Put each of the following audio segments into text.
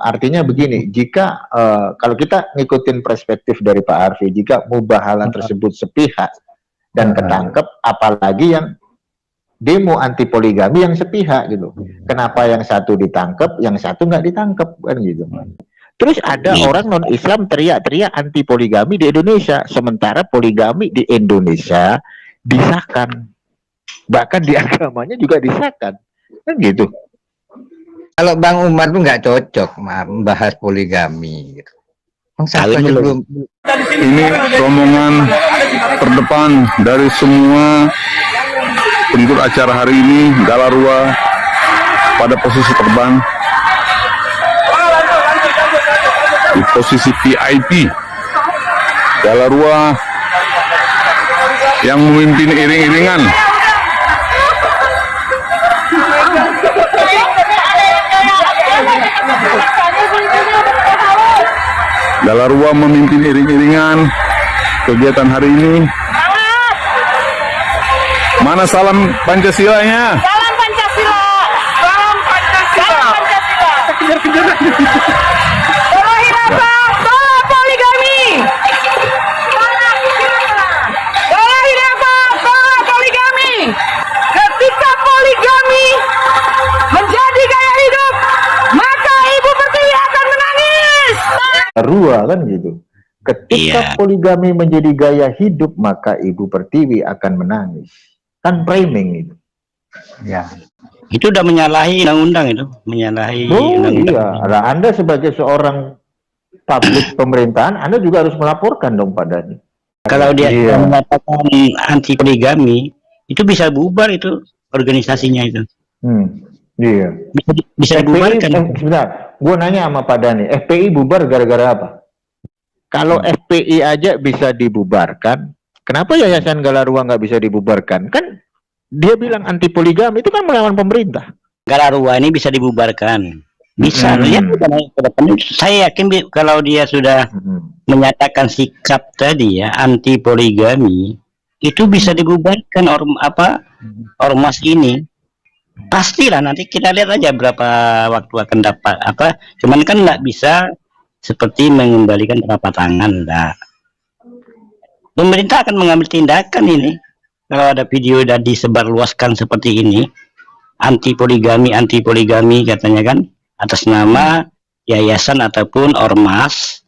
artinya begini, jika kalau kita ngikutin perspektif dari Pak Arfi, jika mubahalah tersebut sepihak dan ketangkep, apalagi yang demo anti poligami yang sepihak gitu. Kenapa yang satu ditangkap, yang satu nggak ditangkap kan gitu. Terus ada orang non Islam teriak-teriak anti poligami di Indonesia, sementara poligami di Indonesia disahkan, bahkan di agamanya juga disahkan, kan gitu. Kalau Bang Umar tuh nggak cocok membahas poligami. Gitu. Belum. Ini rombongan terdepan dari semua penduduk acara hari ini, Galarua pada posisi terbang di posisi VIP. Galarua yang memimpin iring-iringan. Galarua memimpin iring-iringan kegiatan hari ini. Mana salam Pancasilanya? Salam Pancasila. Salam Pancasila. Salam Pancasila. Tolong hilafah, tolong poligami. Tolong hilafah, tolong poligami. Ketika poligami menjadi gaya hidup, maka Ibu Pertiwi akan menangis. Rua kan gitu. Ketika poligami menjadi gaya hidup, maka Ibu Pertiwi akan menangis. Kan framing itu. Ya. Itu udah menyalahi undang-undang itu, menyalahi undang-undang. Iya, nah, Anda sebagai seorang publik pemerintahan, Anda juga harus melaporkan dong padanya. Kalau dia mengatakan anti poligami, itu bisa bubar itu organisasinya itu. Iya. Bisa dibubarkan. Sebentar, gue nanya sama Pak Dhani, FPI bubar gara-gara apa? Kalau FPI aja bisa dibubarkan, kenapa Yayasan Galarua nggak bisa dibubarkan? Kan dia bilang anti poligami, itu kan melawan pemerintah. Galarua ini bisa dibubarkan. Bisa. Ya, saya yakin kalau dia sudah menyatakan sikap tadi ya, anti poligami, itu bisa dibubarkan ormas ini. Pastilah, nanti kita lihat aja berapa waktu akan dapat apa. Cuman kan nggak bisa seperti mengembalikan telapak tangan, enggak. Pemerintah akan mengambil tindakan ini kalau ada video dan disebarluaskan seperti ini, anti poligami katanya kan, atas nama yayasan ataupun ormas,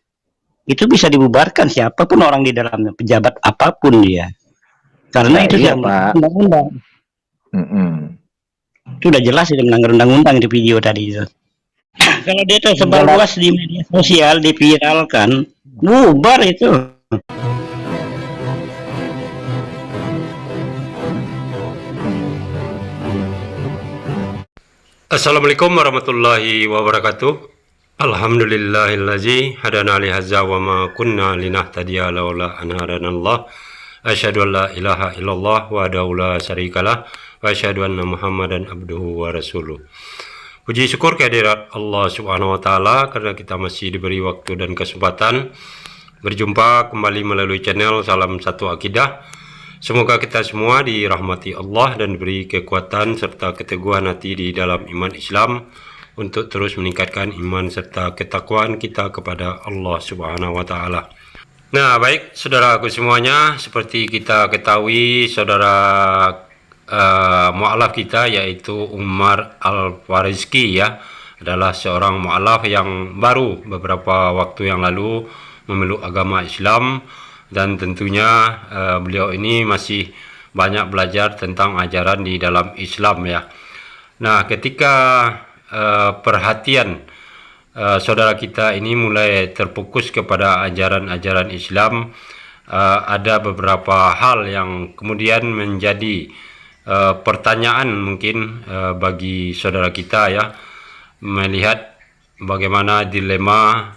itu bisa dibubarkan siapapun orang di dalamnya, pejabat apapun dia, karena itu undang-undang. Itu udah jelas itu melanggar undang-undang di video tadi itu. Kalau dia tersebar luas di media sosial, diviralkan, bubar itu. Assalamualaikum warahmatullahi wabarakatuh. Alhamdulillahillazi hadana li hadza wa ma kunna linahtadiya laula an hadanallah. Asyhadu an la ilaha illallah wahdahu la syarikalah wa asyhadu anna Muhammadan abduhu wa rasuluh. Puji syukur kehadirat Allah Subhanahu wa taala karena kita masih diberi waktu dan kesempatan berjumpa kembali melalui channel Salam Satu Akidah. Semoga kita semua dirahmati Allah dan diberi kekuatan serta keteguhan hati di dalam iman Islam untuk terus meningkatkan iman serta ketakwaan kita kepada Allah Subhanahu wa taala. Nah, baik saudaraku semuanya, seperti kita ketahui saudara mu'alaf kita yaitu Umar Al-Farizki ya adalah seorang mu'alaf yang baru beberapa waktu yang lalu memeluk agama Islam. Dan tentunya beliau ini masih banyak belajar tentang ajaran di dalam Islam ya. Nah, ketika perhatian saudara kita ini mulai terfokus kepada ajaran-ajaran Islam, ada beberapa hal yang kemudian menjadi pertanyaan mungkin bagi saudara kita ya, melihat bagaimana dilema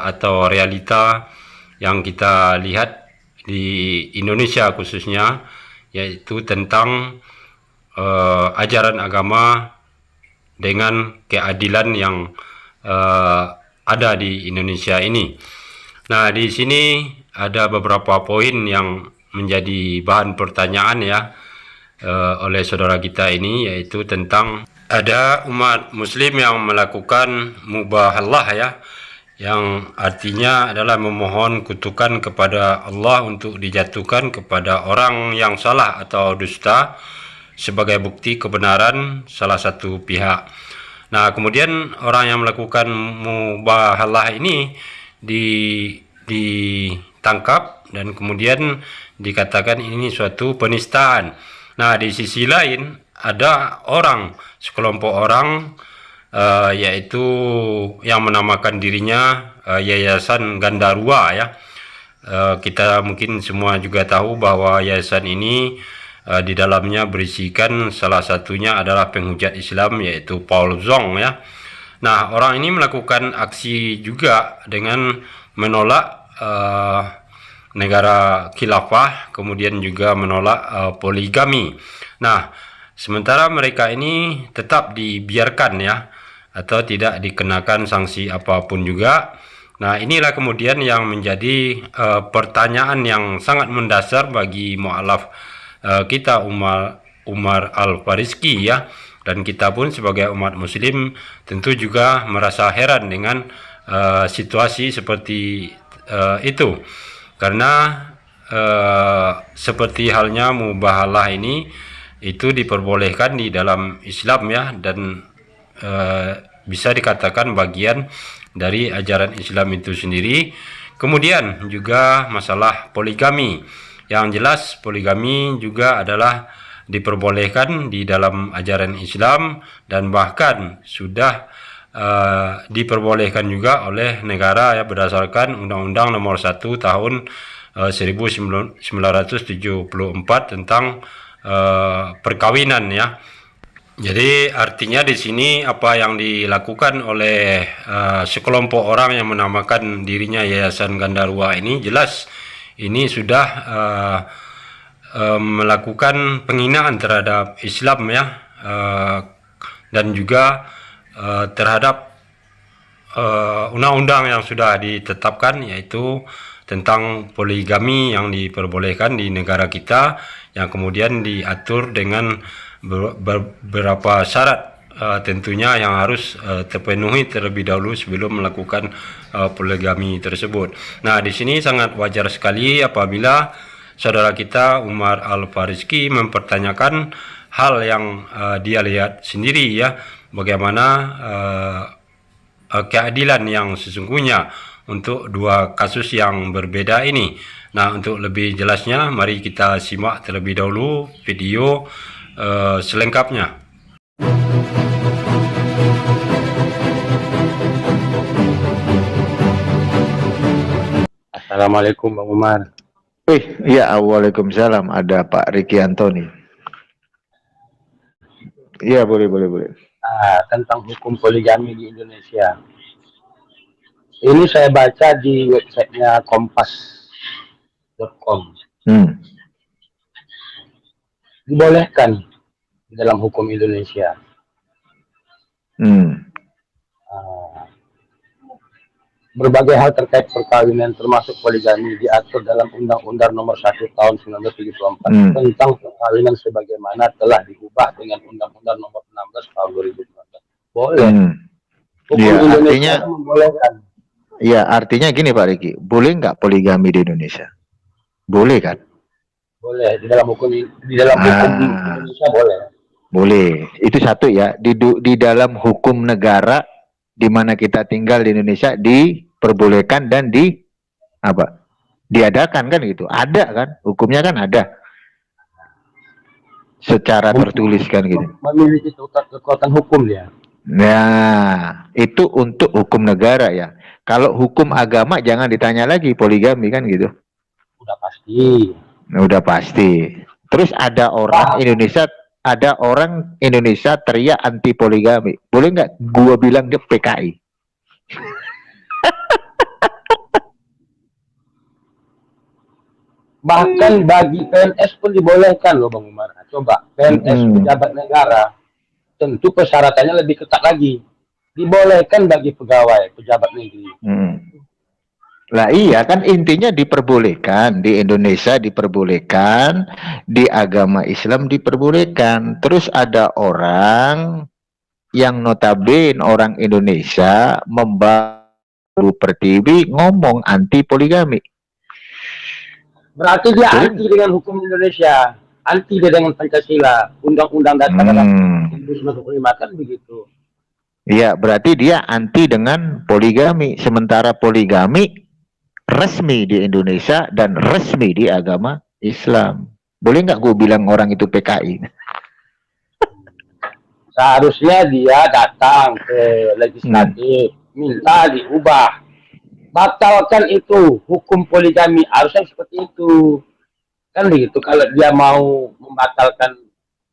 atau realita yang kita lihat di Indonesia khususnya, yaitu tentang ajaran agama dengan keadilan yang ada di Indonesia ini. Nah, di sini ada beberapa poin yang menjadi bahan pertanyaan ya oleh saudara kita ini, yaitu tentang ada umat muslim yang melakukan mubahalah ya, yang artinya adalah memohon kutukan kepada Allah untuk dijatuhkan kepada orang yang salah atau dusta sebagai bukti kebenaran salah satu pihak. Nah, kemudian orang yang melakukan mubahalah ini ditangkap dan kemudian dikatakan ini suatu penistaan. Nah, di sisi lain ada sekelompok orang yaitu yang menamakan dirinya Yayasan Gandarua ya. Kita mungkin semua juga tahu bahwa yayasan ini di dalamnya berisikan salah satunya adalah penghujat Islam yaitu Paul Zong ya. Nah, orang ini melakukan aksi juga dengan menolak negara khilafah, kemudian juga menolak poligami. Nah, sementara mereka ini tetap dibiarkan ya, atau tidak dikenakan sanksi apapun juga. Nah, inilah kemudian yang menjadi pertanyaan yang sangat mendasar bagi mu'alaf kita Umar Al-Farizki ya, dan kita pun sebagai umat muslim tentu juga merasa heran dengan situasi seperti itu, karena seperti halnya mubahalah ini itu diperbolehkan di dalam Islam ya, dan bisa dikatakan bagian dari ajaran Islam itu sendiri. Kemudian juga masalah poligami. Yang jelas poligami juga adalah diperbolehkan di dalam ajaran Islam, dan bahkan sudah diperbolehkan juga oleh negara ya, berdasarkan Undang-Undang Nomor 1 Tahun 1974 tentang perkawinan ya. Jadi artinya di sini apa yang dilakukan oleh sekelompok orang yang menamakan dirinya Yayasan Gandarua ini jelas ini sudah melakukan penghinaan terhadap Islam ya, dan juga terhadap undang-undang yang sudah ditetapkan, yaitu tentang poligami yang diperbolehkan di negara kita, yang kemudian diatur dengan beberapa syarat tentunya yang harus terpenuhi terlebih dahulu sebelum melakukan poligami tersebut. Nah, di sini sangat wajar sekali apabila saudara kita Umar Al-Farizki mempertanyakan hal yang dia lihat sendiri ya, bagaimana keadilan yang sesungguhnya untuk dua kasus yang berbeda ini. Nah, untuk lebih jelasnya mari kita simak terlebih dahulu video selengkapnya. Assalamualaikum Bang Umar. Iya, waalaikumsalam. Ada Pak Riki Antoni. Iya, boleh. Tentang hukum poligami di Indonesia. Ini saya baca di websitenya kompas.com. Dibolehkan di dalam hukum Indonesia. Berbagai hal terkait perkawinan termasuk poligami diatur dalam Undang-Undang Nomor 1 Tahun 1974 tentang perkawinan sebagaimana telah diubah dengan Undang-Undang Nomor 16 Tahun 2019. Boleh. Hukum Indonesia membolehkan. Iya, artinya gini Pak Riki, boleh nggak poligami di Indonesia? Boleh kan? Boleh, di dalam hukum Indonesia boleh. Boleh. Itu satu ya. Di dalam hukum negara di mana kita tinggal di Indonesia diperbolehkan dan diadakan kan gitu. Ada kan? Hukumnya kan ada. Secara tertulis kan gitu. Memiliki kekuatan hukum dia. Nah, itu untuk hukum negara ya. Kalau hukum agama jangan ditanya lagi, poligami kan gitu. Udah pasti. Udah pasti. Terus ada orang Indonesia teriak anti poligami. Boleh nggak gua bilang dia PKI? Bahkan bagi PNS pun dibolehkan loh Bang Umar. Coba PNS pejabat negara, tentu persyaratannya lebih ketat lagi. Dibolehkan bagi pegawai pejabat negeri. Lah iya kan intinya diperbolehkan, di Indonesia diperbolehkan, di agama Islam diperbolehkan. Terus ada orang yang notabene orang Indonesia membawa Pertiwi ngomong anti poligami. Berarti dia anti dengan hukum Indonesia, anti dia dengan Pancasila, Undang-Undang Dasar 1945 kan begitu. Iya, berarti dia anti dengan poligami. Sementara poligami resmi di Indonesia dan resmi di agama Islam. Boleh nggak gue bilang orang itu PKI? Seharusnya dia datang ke legislatif, minta diubah. Batalkan itu, hukum poligami, harusnya seperti itu. Kan begitu, kalau dia mau membatalkan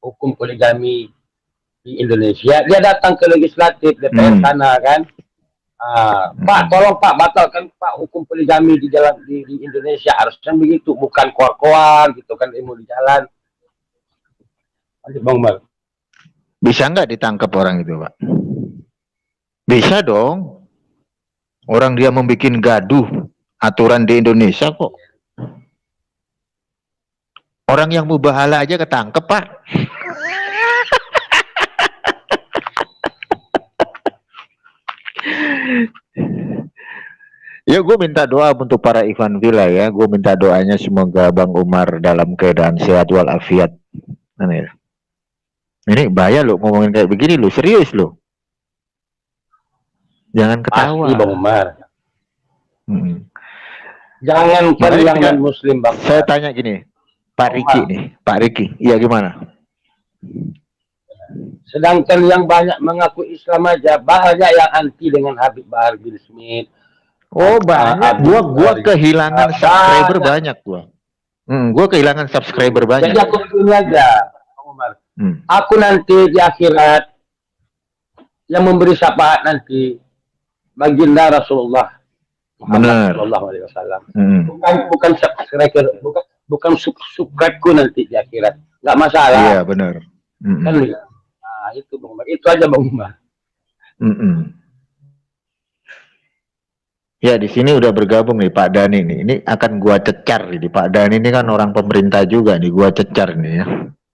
hukum poligami di Indonesia, dia datang ke legislatif, DPR sana kan. Pak, tolong Pak, batalkan Pak hukum poligami di Indonesia, harusnya begitu, bukan koar-koar gitu kan, ilmu di jalan. Lanjut Bang Umar. Bisa nggak ditangkap orang itu, Pak? Bisa dong. Orang dia membuat gaduh aturan di Indonesia kok. Orang yang mubahala aja ketangkep, Pak. Ya, gue minta doa untuk para Ikhwan Villa ya. Gue minta doanya semoga Bang Umar dalam keadaan sehat walafiat. Ini bahaya lo ngomongin kayak begini lo, serius lo. Jangan ketawa. Pasti Bang Umar. Jangan kehilangan Muslim Bang. Saya tanya gini, Pak Riki nih, Pak Riki, iya gimana? Sedangkan yang banyak mengaku Islam aja, banyak yang anti dengan Habib Bahar bin Smith. Oh banyak, gua kehilangan subscriber banyak gua. Gua kehilangan subscriber banyak. Jadi aku begini aja, Bang Umar. Aku nanti di akhirat yang memberi syafaat nanti baginda Rasulullah Muhammad Sallallahu Alaihi Wasallam. Bukan subscriber, bukan subscribeku nanti di akhirat. Nggak masalah. Iya benar. Kan, nah, itu Bang Umar. Itu aja Bang Umar. Ya di sini udah bergabung nih Pak Dani nih. Ini akan gua cecar nih. Pak Dani ini kan orang pemerintah juga nih. Gua cecar nih ya.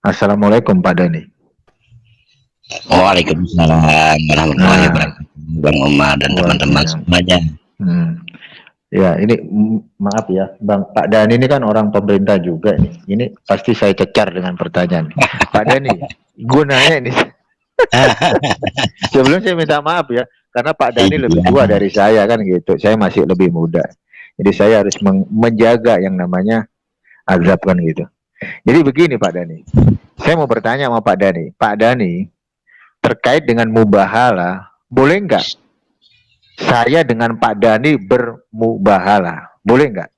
Assalamualaikum Pak Dani. Waalaikumsalam warahmatullahi wabarakatuh, Bang Umar dan teman-teman semuanya. Ya ini maaf ya, Pak Dani ini kan orang pemerintah juga nih. Ini pasti saya cecar dengan pertanyaan. Pak Dani, gue nanya ini. Sebelum saya minta maaf ya, karena Pak Dani lebih tua dari saya kan gitu. Saya masih lebih muda. Jadi saya harus menjaga yang namanya azab kan gitu. Jadi begini Pak Dani. Saya mau bertanya sama Pak Dani. Pak Dani, terkait dengan mubahala, boleh nggak saya dengan Pak Dani bermubahala? Boleh nggak?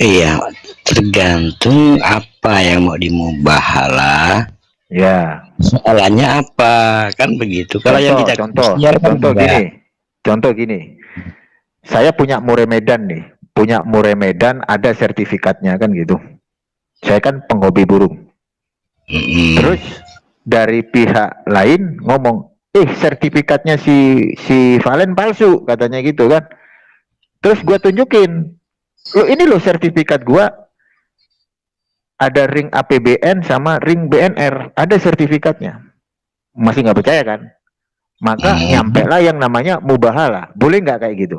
Iya, tergantung apa yang mau dimubahala. Ya. Soalannya apa? Kan begitu. Kalau yang kita contoh gini. Saya punya Mure Medan nih. Punya Mure Medan, ada sertifikatnya kan gitu. Saya kan penghobi burung. Terus dari pihak lain ngomong, sertifikatnya si Valen palsu katanya gitu kan. Terus gua tunjukin, ini loh sertifikat gua, ada ring APBN sama ring BNR, ada sertifikatnya. Masih nggak percaya kan? Maka nyampe lah yang namanya mubahala. Boleh nggak kayak gitu?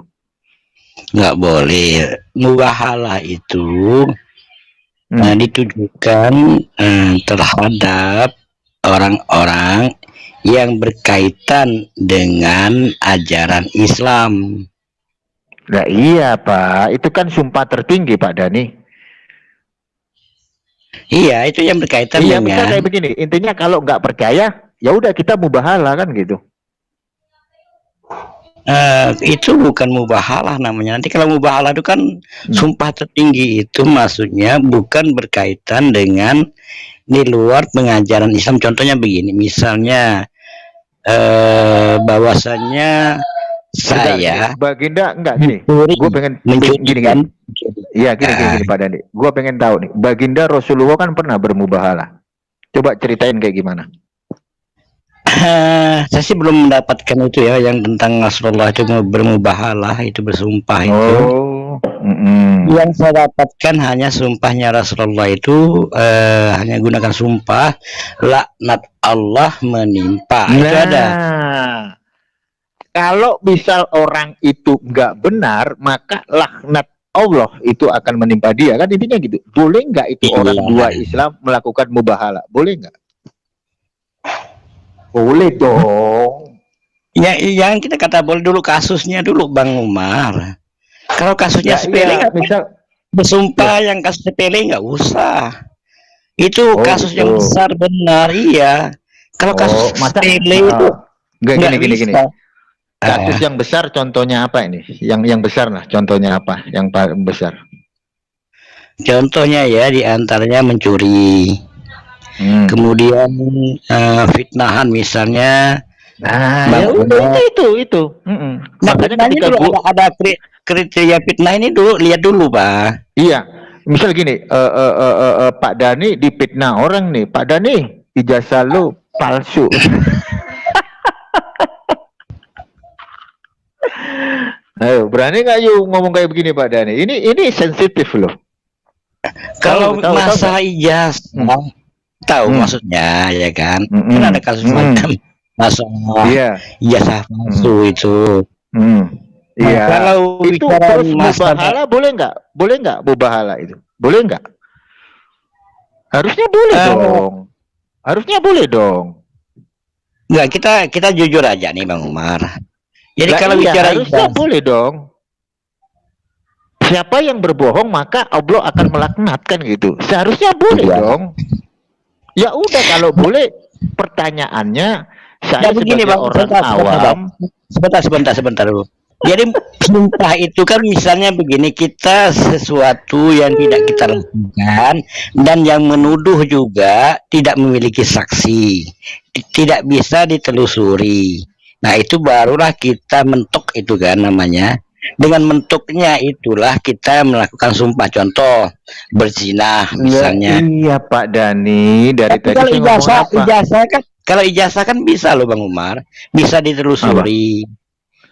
Nggak boleh. Mubahala itu ditujukan terhadap orang-orang yang berkaitan dengan ajaran Islam. Nah iya Pak, itu kan sumpah tertinggi Pak Dani. Iya, itu yang berkaitan dengan. Iya, bisa kayak begini. Intinya kalau nggak percaya, ya udah kita mubahala kan gitu. Itu bukan mubahalah namanya. Nanti kalau mubahalah itu kan sumpah tertinggi, itu maksudnya bukan berkaitan dengan di luar pengajaran Islam. Contohnya begini, misalnya bahwasannya saya Baginda enggak gini. Gue pengen gini kan. Iya gini Pak Dani. Gue pengen tahu nih, Baginda Rasulullah kan pernah bermubahalah. Coba ceritain kayak gimana. Saya sih belum mendapatkan itu ya, yang tentang Rasulullah itu bermubahalah, itu bersumpah itu. Yang saya dapatkan hanya sumpahnya Rasulullah itu hanya gunakan sumpah laknat Allah menimpa. Itu ada. Kalau misal orang itu nggak benar, maka laknat Allah itu akan menimpa dia, kan intinya gitu. Boleh nggak itu orang dua Islam melakukan mubahalah? Boleh nggak? Boleh dong. Ya, yang kita kata boleh dulu kasusnya dulu Bang Umar. Kalau kasusnya sepele, misal bersumpah yang kasus sepele nggak usah. Itu kasus yang besar benar, iya. Kalau kasus sepele itu nggak gini. Kasus yang besar contohnya apa ini? Yang besar lah, contohnya apa? Yang paling besar? Contohnya ya diantaranya mencuri, kemudian fitnahan misalnya. Nah, ya udah itu. Makanya ketika ada kriteria fitnah ini dulu, lihat dulu Pak. Iya, misal gini, Pak Dhani difitnah orang nih, Pak Dhani ijazah lu palsu. Ayo, berani nggak yuk ngomong kayak begini Pak Dhani? Ini sensitif loh. Kalau masalah ijazah, tahu maksudnya ya kan? Kan ada kasus macam masalah ijazah palsu itu. Iya. Kalau itu terus mubahalah boleh nggak? Boleh nggak mubahalah itu? Boleh nggak? Harusnya boleh dong. Harusnya boleh dong. Enggak, kita jujur aja nih Bang Umar. Jadi kalau bicara harusnya boleh dong. Siapa yang berbohong maka Allah akan melaknatkan gitu. Seharusnya boleh dong. Ya udah kalau boleh, pertanyaannya saya begini, sebagai Bang, orang awam. Sebentar dulu. Jadi sumpah itu kan misalnya begini, kita sesuatu yang tidak kita lakukan dan yang menuduh juga tidak memiliki saksi, tidak bisa ditelusuri. Nah itu barulah kita mentok itu kan namanya. Dengan mentuknya itulah kita melakukan sumpah. Contoh berzina misalnya. Iya Pak Dhani, dari tapi tadi kalau ijazah kan bisa loh Bang Umar, bisa ditelusuri.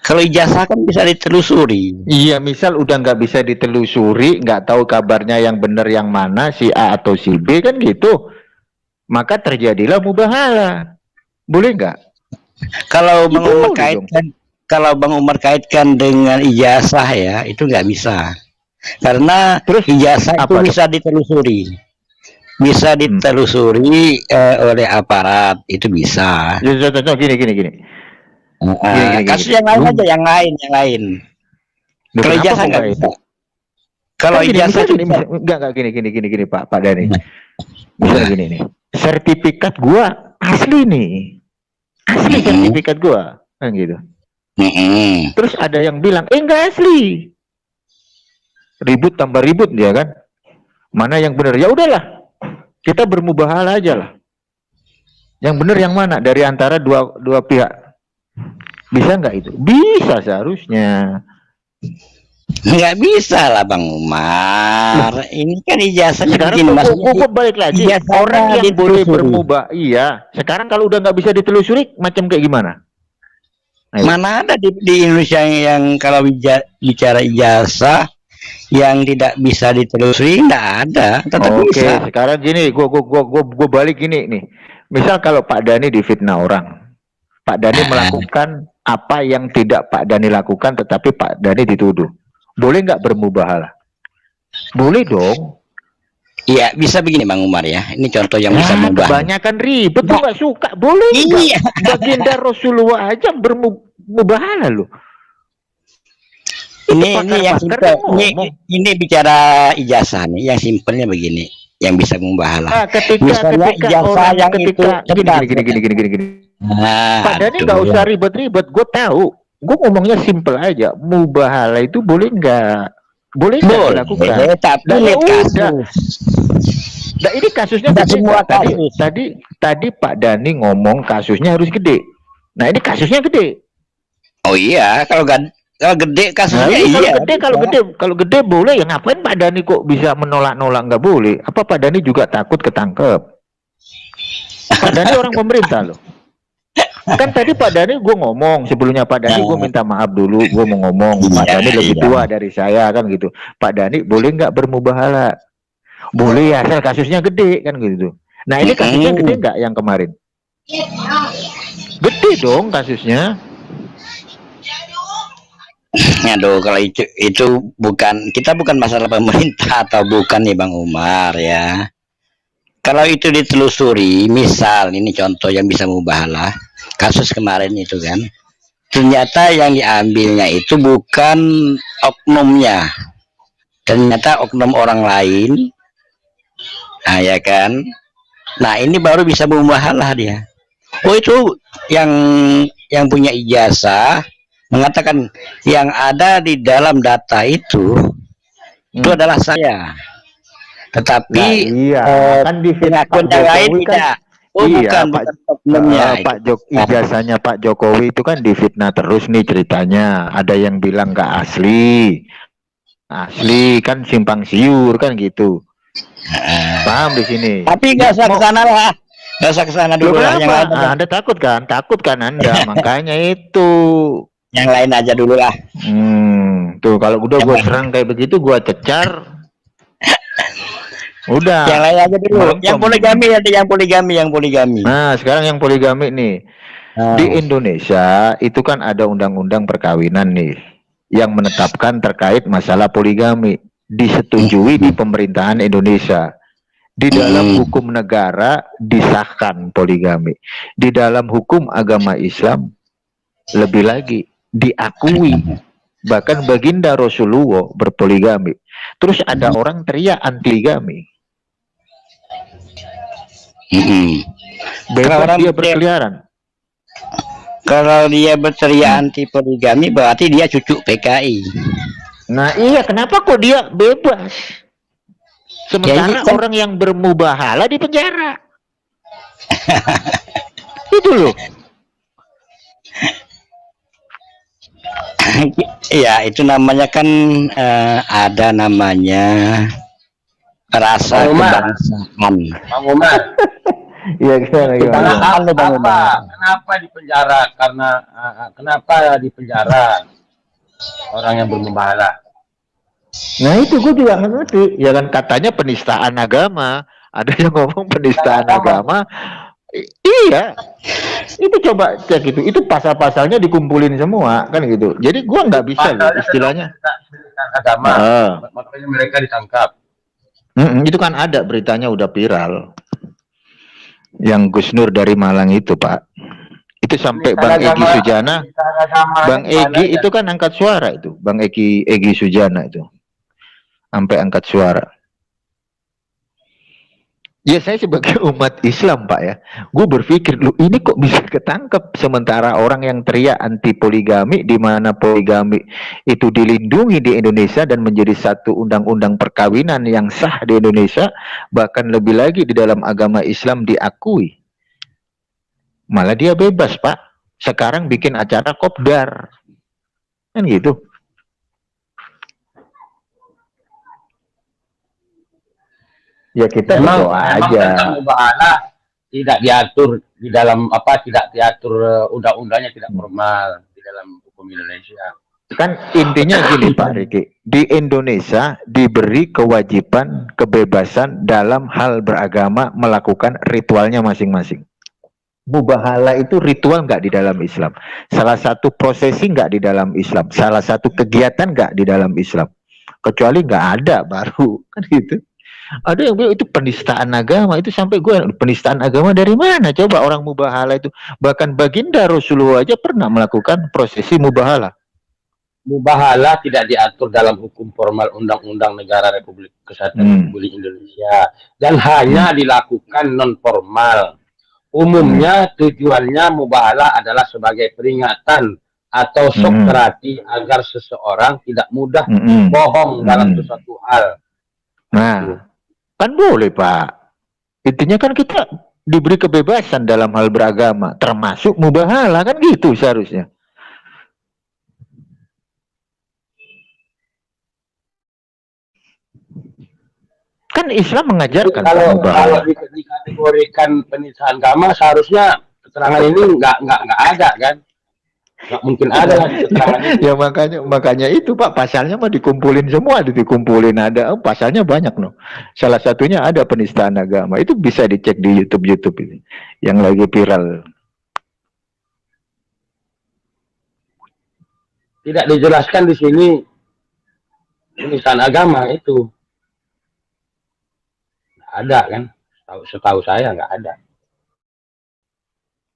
Kalau ijazah kan bisa ditelusuri. Iya, misal udah nggak bisa ditelusuri, nggak tahu kabarnya yang benar yang mana, si A atau si B kan gitu, maka terjadilah mubahalah. Boleh nggak? Kalau Bang Umar kaitkan dengan ijazah ya, itu nggak bisa. Karena ijazah itu bisa ditelusuri. Bisa ditelusuri oleh aparat, itu bisa. Contoh gini. Kasus yang lain aja, yang lain. Kalau ijazah nggak bisa. Kalau ijazah enggak gini Pak Dhani. Misalnya gini nih. Sertifikat gua asli nih. Asli sertifikat gua, kan gitu. Terus ada yang bilang, enggak asli. Ribut tambah ribut dia kan. Mana yang benar? Ya udahlah, kita bermubahalah aja lah. Yang benar yang mana dari antara dua pihak? Bisa nggak itu? Bisa seharusnya. Nggak bisa lah Bang Umar. Ini kan ijazahnya sekarang kok balik lagi. Orang yang boleh bermubah, iya. Sekarang kalau udah nggak bisa ditelusuri, macam kayak gimana? Ayo. Mana ada di Indonesia yang kalau bicara ijazah yang tidak bisa ditelusuri, nggak ada. Tetap bisa. Sekarang gini, gue balik gini nih. Misal kalau Pak Dhani difitnah orang, Pak Dhani melakukan apa yang tidak Pak Dhani lakukan, tetapi Pak Dhani dituduh. Boleh nggak bermubahalah? Boleh dong. Iya, bisa begini Bang Umar ya. Ini contoh yang bisa mubah. Kebanyakan ribet, gue nggak suka. Boleh nggak? Baginda Rasulullah aja bermubahalah loh. Ini yang simpel. Ini bicara ijazah nih. Yang simpelnya begini. Yang bisa mubahalah. Ketika ijazah yang gini. Pak Dhani nggak usah ribet-ribet. Gue tahu. Gue ngomongnya simpel aja. Mubahalah itu boleh nggak? Boleh dilakukan. Tapi lihat kasus. Nah ini kasusnya semua tadi Pak Dhani ngomong kasusnya harus gede. Nah ini kasusnya gede. Oh iya, kalau gede kasusnya kalau gede boleh ya. Ngapain Pak Dhani kok bisa menolak-nolak? Nggak boleh. Apa Pak Dhani juga takut ketangkep? Pak Dhani orang pemerintah loh. Kan tadi Pak Dhani gue ngomong, sebelumnya Pak Dhani gue minta maaf dulu, gue mau ngomong Pak Dhani lebih tua dari saya kan gitu. Pak Dhani boleh nggak bermubahalah? Boleh ya, asal kasusnya gede kan gitu. Nah ini kasusnya gede nggak yang kemarin? Gede dong kasusnya. Aduh, kalau itu bukan, kita bukan masalah pemerintah atau bukan nih Bang Umar ya. Kalau itu ditelusuri, misal ini contoh yang bisa mubahalah, kasus kemarin itu kan, ternyata yang diambilnya itu bukan oknumnya, ternyata oknum orang lain, nah ya kan. Nah ini baru bisa mubahalah dia. Oh itu yang punya ijazah mengatakan yang ada di dalam data itu adalah saya. Tetapi iya, kan di akun yang lain tidak. Oh, iya, bukan oknumnya. Ijazahnya Pak Jokowi itu kan difitnah terus nih ceritanya. Ada yang bilang nggak asli kan simpang siur kan gitu. Paham di sini. Tapi nggak usah ke sana lah. Nggak usah ke sana dulu lah. Yang lain Anda takut kan Anda, makanya itu. Yang lain aja dulu lah. Tuh kalau udah gue serang kayak begitu, gue cecar. Udah. Yang lain aja dulu. Yang poligami. Nah, sekarang yang poligami nih. Di Indonesia itu kan ada undang-undang perkawinan nih yang menetapkan terkait masalah poligami, disetujui di pemerintahan Indonesia. Di dalam hukum negara disahkan poligami. Di dalam hukum agama Islam lebih lagi diakui. Bahkan baginda Rasulullah berpoligami. Terus ada orang teriak anti-poligami. Bebas dia berkeliaran. Kalau dia berteriak anti poligami berarti dia cucu PKI. Nah iya, kenapa kok dia bebas? Sementara orang yang bermubahalah di penjara. Itu loh. Ya itu namanya kan ada namanya rasa kebangsaan. Bang Umar. Iya gimana? Kenapa di penjara? Kenapa di penjara orang yang bermubahalah? Nah itu gue juga nggak ngerti. Ya kan katanya penistaan agama. Ada yang ngomong penistaan agama. Iya. Itu coba cek itu. Itu pasal-pasalnya dikumpulin semua kan gitu. Jadi gue nggak bisa loh, istilahnya. Agama. Makanya mereka ditangkap. Itu kan ada beritanya udah viral. Yang Gus Nur dari Malang itu Pak. Itu sampai Bang Egy Sujana. Bang Egy itu kan angkat suara itu. Bang Egy Sujana itu. Sampai angkat suara. Ya saya sebagai umat Islam Pak ya, gue berpikir lu ini kok bisa ketangkep sementara orang yang teriak anti poligami, di mana poligami itu dilindungi di Indonesia dan menjadi satu undang-undang perkawinan yang sah di Indonesia, bahkan lebih lagi di dalam agama Islam diakui. Malah dia bebas Pak, sekarang bikin acara kopdar, kan gitu. Ya kita berdoa aja. Mubahalah tidak diatur di dalam tidak diatur undang-undangnya, tidak formal di dalam hukum Indonesia. Kan intinya gini Pak Riki, di Indonesia diberi kewajiban kebebasan dalam hal beragama melakukan ritualnya masing-masing. Mubahalah itu ritual nggak di dalam Islam. Salah satu prosesi nggak di dalam Islam. Salah satu kegiatan nggak di dalam Islam. Kecuali nggak ada baru kan gitu. Ada yang bilang itu penistaan agama. Itu sampai gue, penistaan agama dari mana? Coba orang mubahalah itu. Bahkan baginda Rasulullah aja pernah melakukan prosesi mubahalah. Mubahalah tidak diatur dalam hukum formal Undang-Undang Negara Republik Kesatuan Republik Indonesia. Dan hanya dilakukan non formal. Umumnya tujuannya mubahalah adalah sebagai peringatan atau sok terapi agar seseorang tidak mudah bohong dalam sesuatu hal. Nah, kan boleh Pak. Intinya kan kita diberi kebebasan dalam hal beragama, termasuk mubahalah kan gitu seharusnya. Kan Islam mengajarkan kalau dikategorikan penistaan agama, seharusnya keterangan ini nggak ada kan? Nggak mungkin ada kan keterangan ini. Ya makanya itu Pak, pasalnya mah dikumpulin semua, dikumpulin ada pasalnya banyak loh. Salah satunya ada penistaan agama. Itu bisa dicek di YouTube ini yang lagi viral. Tidak dijelaskan di sini penistaan agama itu. Nggak ada kan? Setahu saya nggak ada.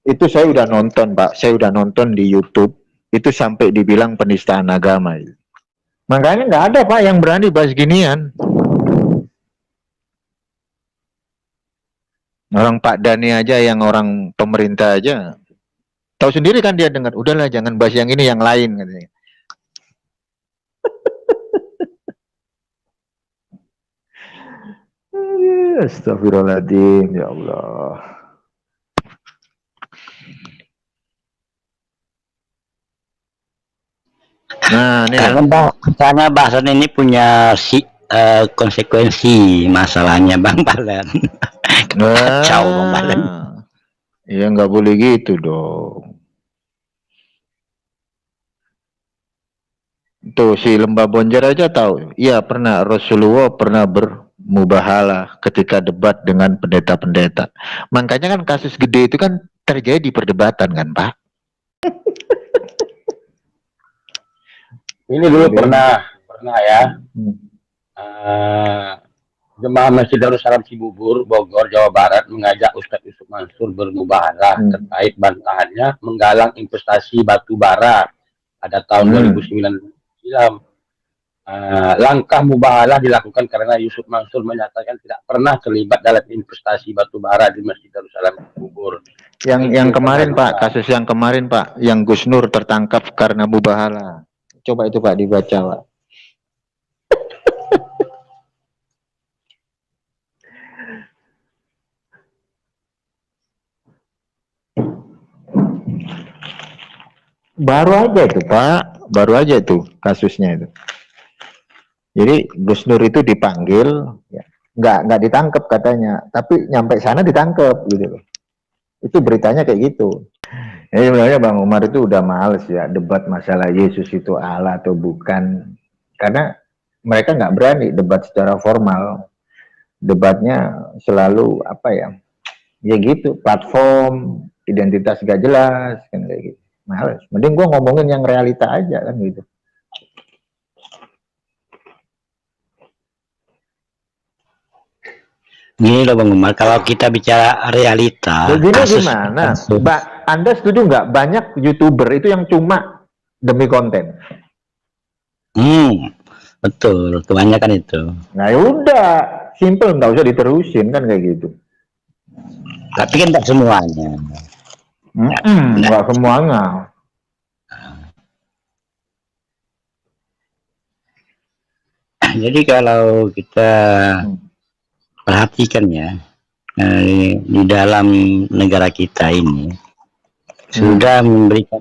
Itu saya udah nonton Pak, saya udah nonton di YouTube, itu sampai dibilang penistaan agama. Makanya nggak ada Pak yang berani bahas ginian. Orang Pak Dhani aja, yang orang pemerintah aja, tahu sendiri kan dia dengar, udahlah jangan bahas yang ini, yang lain katanya. Astagfirullahaladzim, ya Allah. Nah, ini karena bahasan ini punya konsekuensi masalahnya Bang Balen. Kacau Bang Balen. Ya nggak boleh gitu dong. Tuh si Lembah Bonjer aja tahu. Iya pernah, Rasulullah pernah bermubahalah ketika debat dengan pendeta-pendeta. Makanya kan kasus gede itu kan terjadi perdebatan kan Pak. Ini dulu pernah ya. Jemaah Masjid Darussalam Cibubur, Bogor, Jawa Barat mengajak Ustadz Yusuf Mansur bermubahalah terkait bantahannya menggalang investasi batu bara pada tahun 2009. Langkah mubahalah dilakukan karena Yusuf Mansur menyatakan tidak pernah terlibat dalam investasi batu bara di Masjid Darussalam Cibubur. Yang kemarin Pak, kasus yang kemarin Pak, yang Gus Nur tertangkap karena mubahalah. Coba itu Pak dibaca Pak. Baru aja itu Pak, baru aja itu kasusnya itu. Jadi Gus Nur itu dipanggil, ya, nggak ditangkap katanya, tapi nyampe sana ditangkap gitu loh. Itu beritanya kayak gitu. Ya, sebenarnya Bang Umar itu udah males ya debat masalah Yesus itu Allah atau bukan, karena mereka nggak berani debat secara formal. Debatnya selalu apa ya gitu, platform, identitas gak jelas kan kayak gitu. Males. Mending gua ngomongin yang realita aja kan gitu. Gini loh Bang Umar, kalau kita bicara realita, begini gimana? Mbak, Anda setuju nggak banyak YouTuber itu yang cuma demi konten? Betul, kebanyakan itu. Nah yaudah, simple, nggak usah diterusin kan kayak gitu. Tapi kan tak semuanya. Nggak semuanya. Jadi kalau kita perhatikan ya, di dalam negara kita ini sudah memberikan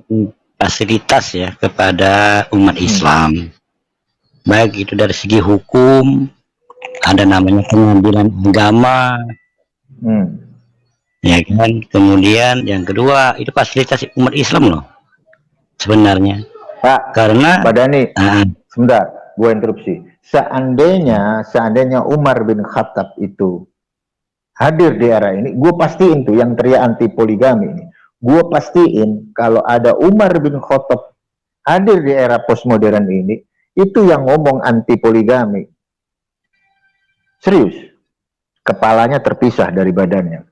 fasilitas ya kepada umat Islam, baik itu dari segi hukum, ada namanya pengadilan agama, ya kan. Kemudian yang kedua itu fasilitas umat Islam loh sebenarnya Pak, karena Pak Dhani, sebentar gue interupsi. Seandainya Umar bin Khattab itu hadir di era ini, gue pastiin tuh yang teriak anti poligami ini, gue pastiin kalau ada Umar bin Khattab hadir di era postmodern ini, itu yang ngomong anti poligami. Serius, kepalanya terpisah dari badannya.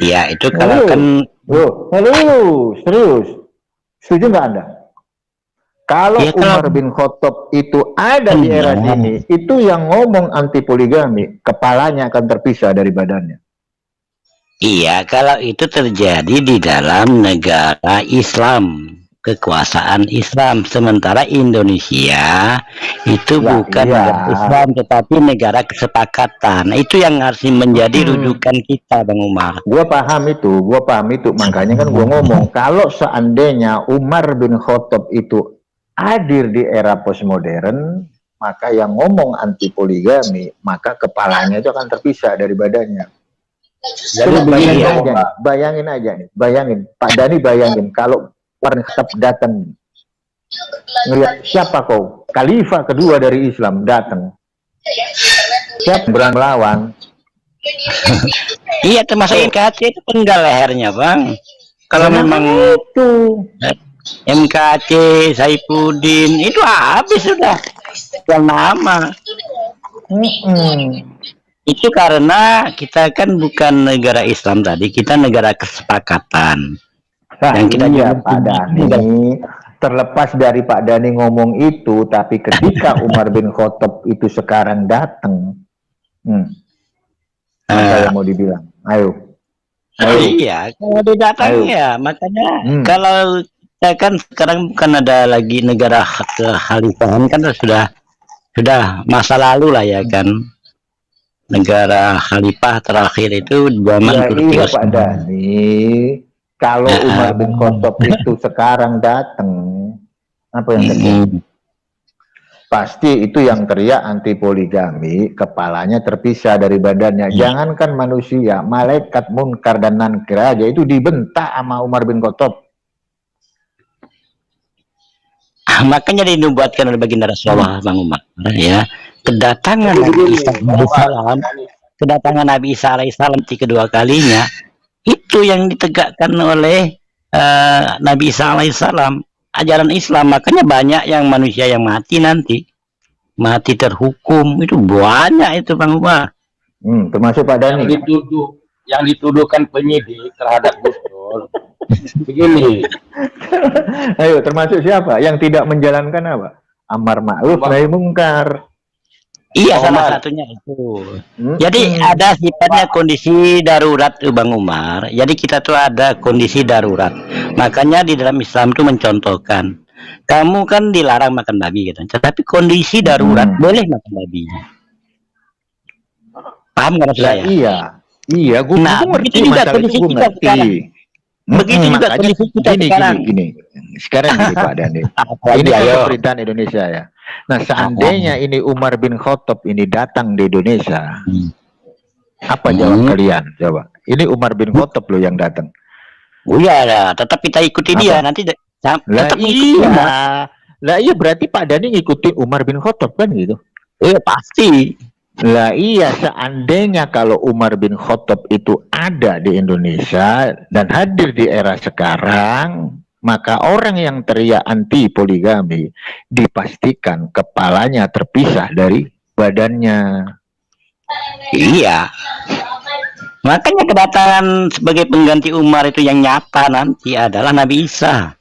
Ya itu kalau kan serius, setuju nggak Anda? Kalau ya, Umar bin Khattab itu ada di era ini, itu yang ngomong anti poligami, kepalanya akan terpisah dari badannya. Iya, kalau itu terjadi di dalam negara Islam, kekuasaan Islam, sementara Indonesia itu bukan negara Islam tetapi negara kesepakatan. Itu yang harus menjadi rujukan kita, Bang Umar. Gua paham itu, makanya kan gua ngomong kalau seandainya Umar bin Khattab itu hadir di era postmodern, maka yang ngomong anti poligami, maka kepalanya itu akan terpisah dari badannya. Jadi bayangin aja nih, bayangin Pak Dhani, bayangin kalau Umar bin Khattab datang, ngelihat siapa kau, khalifah kedua dari Islam datang, siapa berani melawan? Iya, termasuk MKC itu penggal lehernya, Bang. Kalau memang itu MKC, Saifuddin itu habis sudah yang nama. Itu karena kita kan bukan negara Islam tadi, kita negara kesepakatan. Yang kita Pak Dhani, terlepas dari Pak Dhani ngomong itu, tapi ketika Umar bin Khattab itu sekarang datang, apa yang mau dibilang? Ayo. Iya, kalau dia datang ya, makanya kalau kita kan sekarang bukan ada lagi negara kekhalifahan, kan sudah masa lalu lah ya kan. Negara khalifah terakhir itu zaman iya Pak Dhani, kalau Umar bin Khattab itu sekarang datang, apa yang terjadi? Pasti itu yang teriak anti poligami, kepalanya terpisah dari badannya. Jangankan manusia, malaikat, munkar dan nankir aja itu dibentak sama Umar bin Khattab. Makanya dinubuatkan oleh baginda Rasulullah, Bang Umar, ya. Kedatangan Nabi Isa alaihissalam di kedua kalinya itu yang ditegakkan oleh Nabi Isa alaihissalam, ajaran Islam. Makanya banyak yang manusia yang mati nanti, mati terhukum, itu banyak itu, Bang Umar. Termasuk Pak Dhani. Yang dituduhkan penyidik terhadap Gus Dur begini. Ayo, termasuk siapa yang tidak menjalankan apa? Amar ma'ruf nahi mungkar. Iya, salah satunya itu. Jadi ada sifatnya kondisi darurat, Bang Umar. Jadi kita tuh ada kondisi darurat. Makanya di dalam Islam itu mencontohkan, kamu kan dilarang makan babi gitu. Tetapi kondisi darurat boleh makan babi. Paham nggak maksud saya? Iya, gue ngerti masalah itu, gue ngerti. Begitu juga kondisi kita sekarang. Gini. Sekarang gini Pak Dhani. Ini kan pemerintahan Indonesia ya. Nah, seandainya ini Umar bin Khattab ini datang di Indonesia, apa jawab kalian? Coba. Ini Umar bin Khattab loh yang datang. Oh iya, tetap kita ikuti dia nanti. Tetap Lah iya berarti Pak Dhani ngikutin Umar bin Khattab kan gitu? Iya pasti. Lah iya, seandainya kalau Umar bin Khattab itu ada di Indonesia dan hadir di era sekarang, maka orang yang teriak anti poligami dipastikan kepalanya terpisah dari badannya. Iya. Makanya kedatangan sebagai pengganti Umar itu yang nyata nanti adalah Nabi Isa.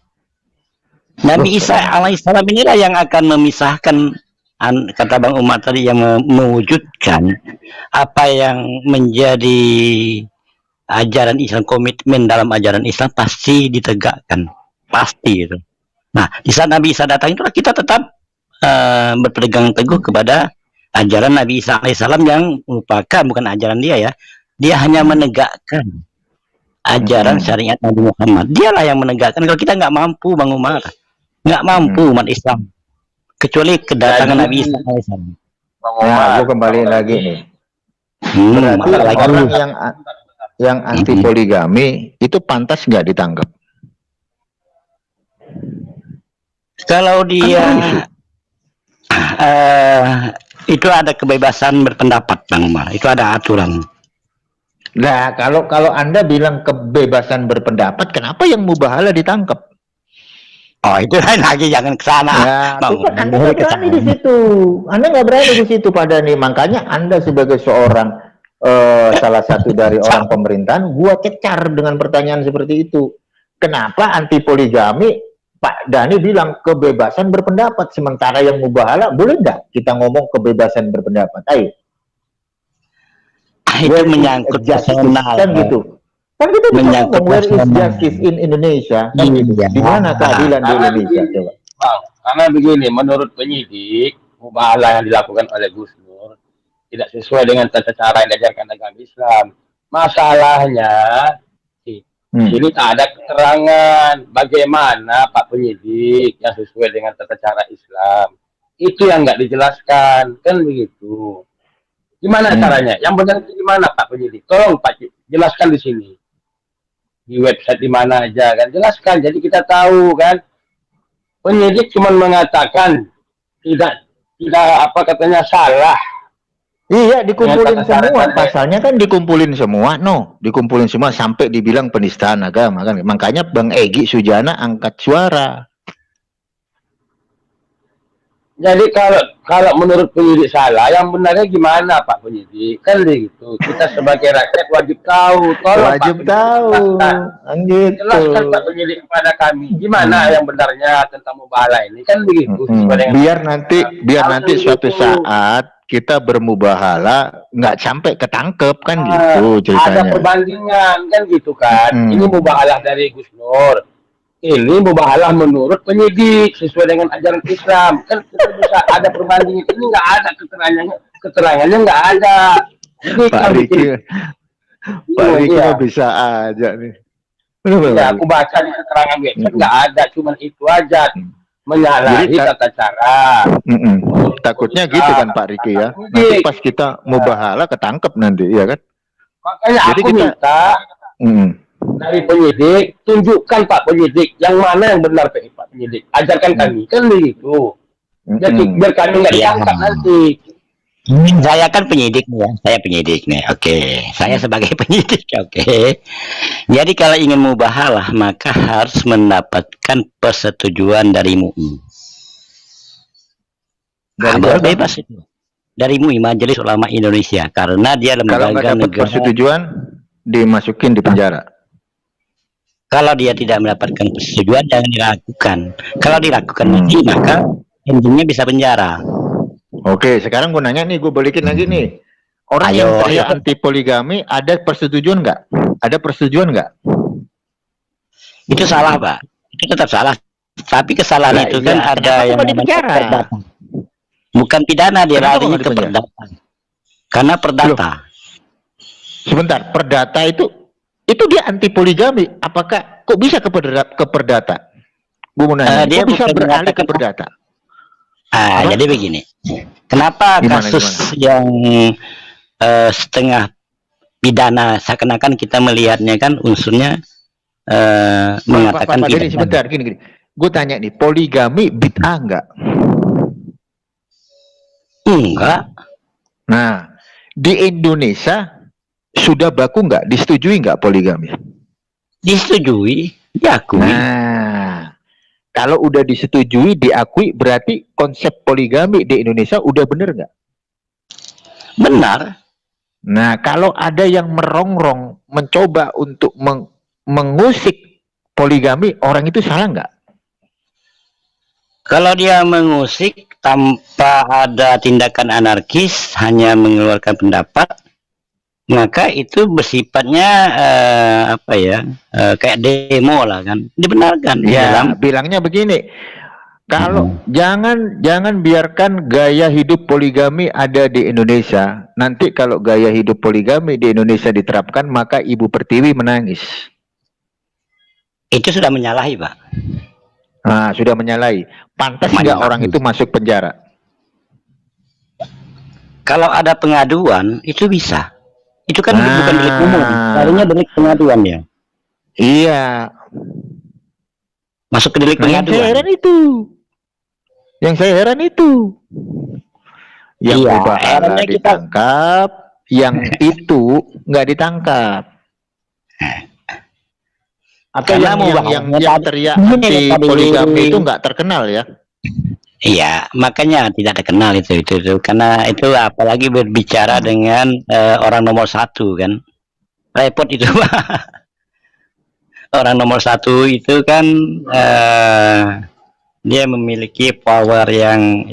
Nabi Isa alaihissalam inilah yang akan memisahkan, kata Bang Umar tadi, yang mewujudkan apa yang menjadi ajaran Islam, komitmen dalam ajaran Islam pasti ditegakkan, pasti itu. Nah, di saat Nabi Isa datang itulah kita tetap berpegang teguh kepada ajaran Nabi Isa alaihissalam yang merupakan bukan ajaran dia ya, dia hanya menegakkan ajaran syariat Nabi Muhammad. Dialah yang menegakkan. Kalau kita nggak mampu, Bang Umar, nggak mampu umat Islam, kecuali kedatangan Nabi Isa alaihissalam. Nah, aku kembali lagi nih. Berarti orang yang anti poligami itu pantas nggak ditangkap? Kalau dia itu ada kebebasan berpendapat, Bang Umar. Itu ada aturan. Nah, kalau Anda bilang kebebasan berpendapat, kenapa yang mubahala ditangkap? Oh, itu lagi jangan ke sana. Ya, itu kan Anda nggak berani di situ. Anda nggak berani di situ, Pak Dhani. Makanya Anda sebagai seorang salah satu dari orang pemerintahan, gua kecar dengan pertanyaan seperti itu. Kenapa anti poligami? Pak Dhani bilang kebebasan berpendapat, sementara yang mubahala boleh nggak kita ngomong kebebasan berpendapat? Ayo. Itu menyangkut personal. Kan gitu. Kan kita bisa ngomong where is justice in Indonesia, kan gitu. Di mana keadilan di Indonesia, coba. Bang, karena begini, menurut penyidik, mubahalah yang dilakukan oleh Gus Dur tidak sesuai dengan tata cara yang diajarkan agama Islam. Masalahnya, ini tak ada keterangan bagaimana Pak penyidik yang sesuai dengan tata cara Islam. Itu yang nggak dijelaskan, kan begitu. Gimana caranya? Yang benar itu gimana Pak penyidik? Tolong Pak jelaskan di sini. Di website di mana aja kan, jelaskan. Jadi kita tahu kan. Penyidik cuma mengatakan tidak apa katanya salah. Iya, dikumpulin Menyatakan semua, syarat-syarat. pasalnya kan dikumpulin semua, dikumpulin semua sampai dibilang penistaan agama kan. Makanya Bang Egy Sujana angkat suara. Jadi kalau menurut penyidik salah, yang benarnya gimana Pak penyidik? Kan gitu. Kita sebagai rakyat wajib tahu. Tolong Wajib Pak tahu. penyidik, jelaskan Pak penyidik kepada kami gimana yang benarnya tentang mubahalah ini, kan begitu. Biar nanti suatu saat kita bermubahalah nggak sampai ketangkep kan gitu ada ceritanya. perbandingan kan gitu kan. Ini mubahalah dari Gus Nur, ini mubahalah menurut penyidik sesuai dengan ajaran Islam, kan kita bisa ada perbandingan. Ini nggak ada keterangannya nggak ada. Jadi Pak Riki mah bisa aja nih. ya, aku baca di keterangan website nggak ada, cuman itu aja, menyalahi tata cara. Takutnya gitu kan Pak Riki ya. Nanti pas kita mubahalah ketangkep nanti, ya kan? Makanya Jadi aku minta dari penyidik, tunjukkan Pak penyidik yang mana yang benar Pak penyidik, ajarkan kami, kan begitu. Jadi biar kami nggak ditangkap nanti. Saya kan penyidik nih ya, saya penyidik nih. Oke, saya sebagai penyidik. Oke. Jadi kalau ingin mubahalah maka harus mendapatkan persetujuan dari MUI. Baru bebas itu. Dari MUI, Majelis Ulama Indonesia, karena dia kalau nggak lembaga dapat negara. persetujuan dimasukin di penjara. Kalau dia tidak mendapatkan persetujuan jangan dilakukan. Kalau dilakukan nanti maka endingnya bisa penjara. Oke, sekarang gue nanya nih, gue balikin lagi nih. Orang yang teriak anti poligami ada persetujuan nggak? Ada persetujuan nggak? Itu salah Pak. Itu tetap salah. Tapi kesalahan itu kan ada yang di penjara. Perdata. Bukan pidana, dia larinya ke perdata. Karena perdata. Sebentar, perdata itu dia anti poligami. Apakah kok bisa ke perdata? Gue mau nanya, dia kok bisa beralih ke perdata. perdata? Jadi begini, kenapa kasus yang setengah pidana seakan-akan kita melihatnya kan unsurnya mengatakan Pak, sebentar, gini. Gue tanya nih, poligami bid'ah enggak? Enggak. Nah, di Indonesia sudah baku enggak? Disetujui enggak poligami? Disetujui, diakui. Nah, kalau udah disetujui, diakui, berarti konsep poligami di Indonesia udah bener nggak? Benar. Nah, kalau ada yang merongrong, mencoba untuk mengusik poligami, orang itu salah nggak? Kalau dia mengusik tanpa ada tindakan anarkis, hanya mengeluarkan pendapat, maka itu bersifatnya kayak demo lah kan, dibenarkan. Ya, bilangnya begini, kalau jangan biarkan gaya hidup poligami ada di Indonesia. Nanti kalau gaya hidup poligami di Indonesia diterapkan, maka Ibu Pertiwi menangis. Itu sudah menyalahi Pak. Nah, sudah menyalahi. Pantas nggak orang itu masuk penjara? Kalau ada pengaduan itu bisa. Itu kan bukan delik umum, seharusnya delik pengaduan ya. Iya. Masuk ke delik pengaduan. Yang saya heran itu. Yang mubahalah ditangkap, yang itu nggak ditangkap. Atau yang teriak anti poligami itu nggak terkenal ya? Iya, makanya tidak terkenal itu karena itu apalagi berbicara dengan orang nomor satu kan, repot itu Pak. Orang nomor satu itu kan dia memiliki power yang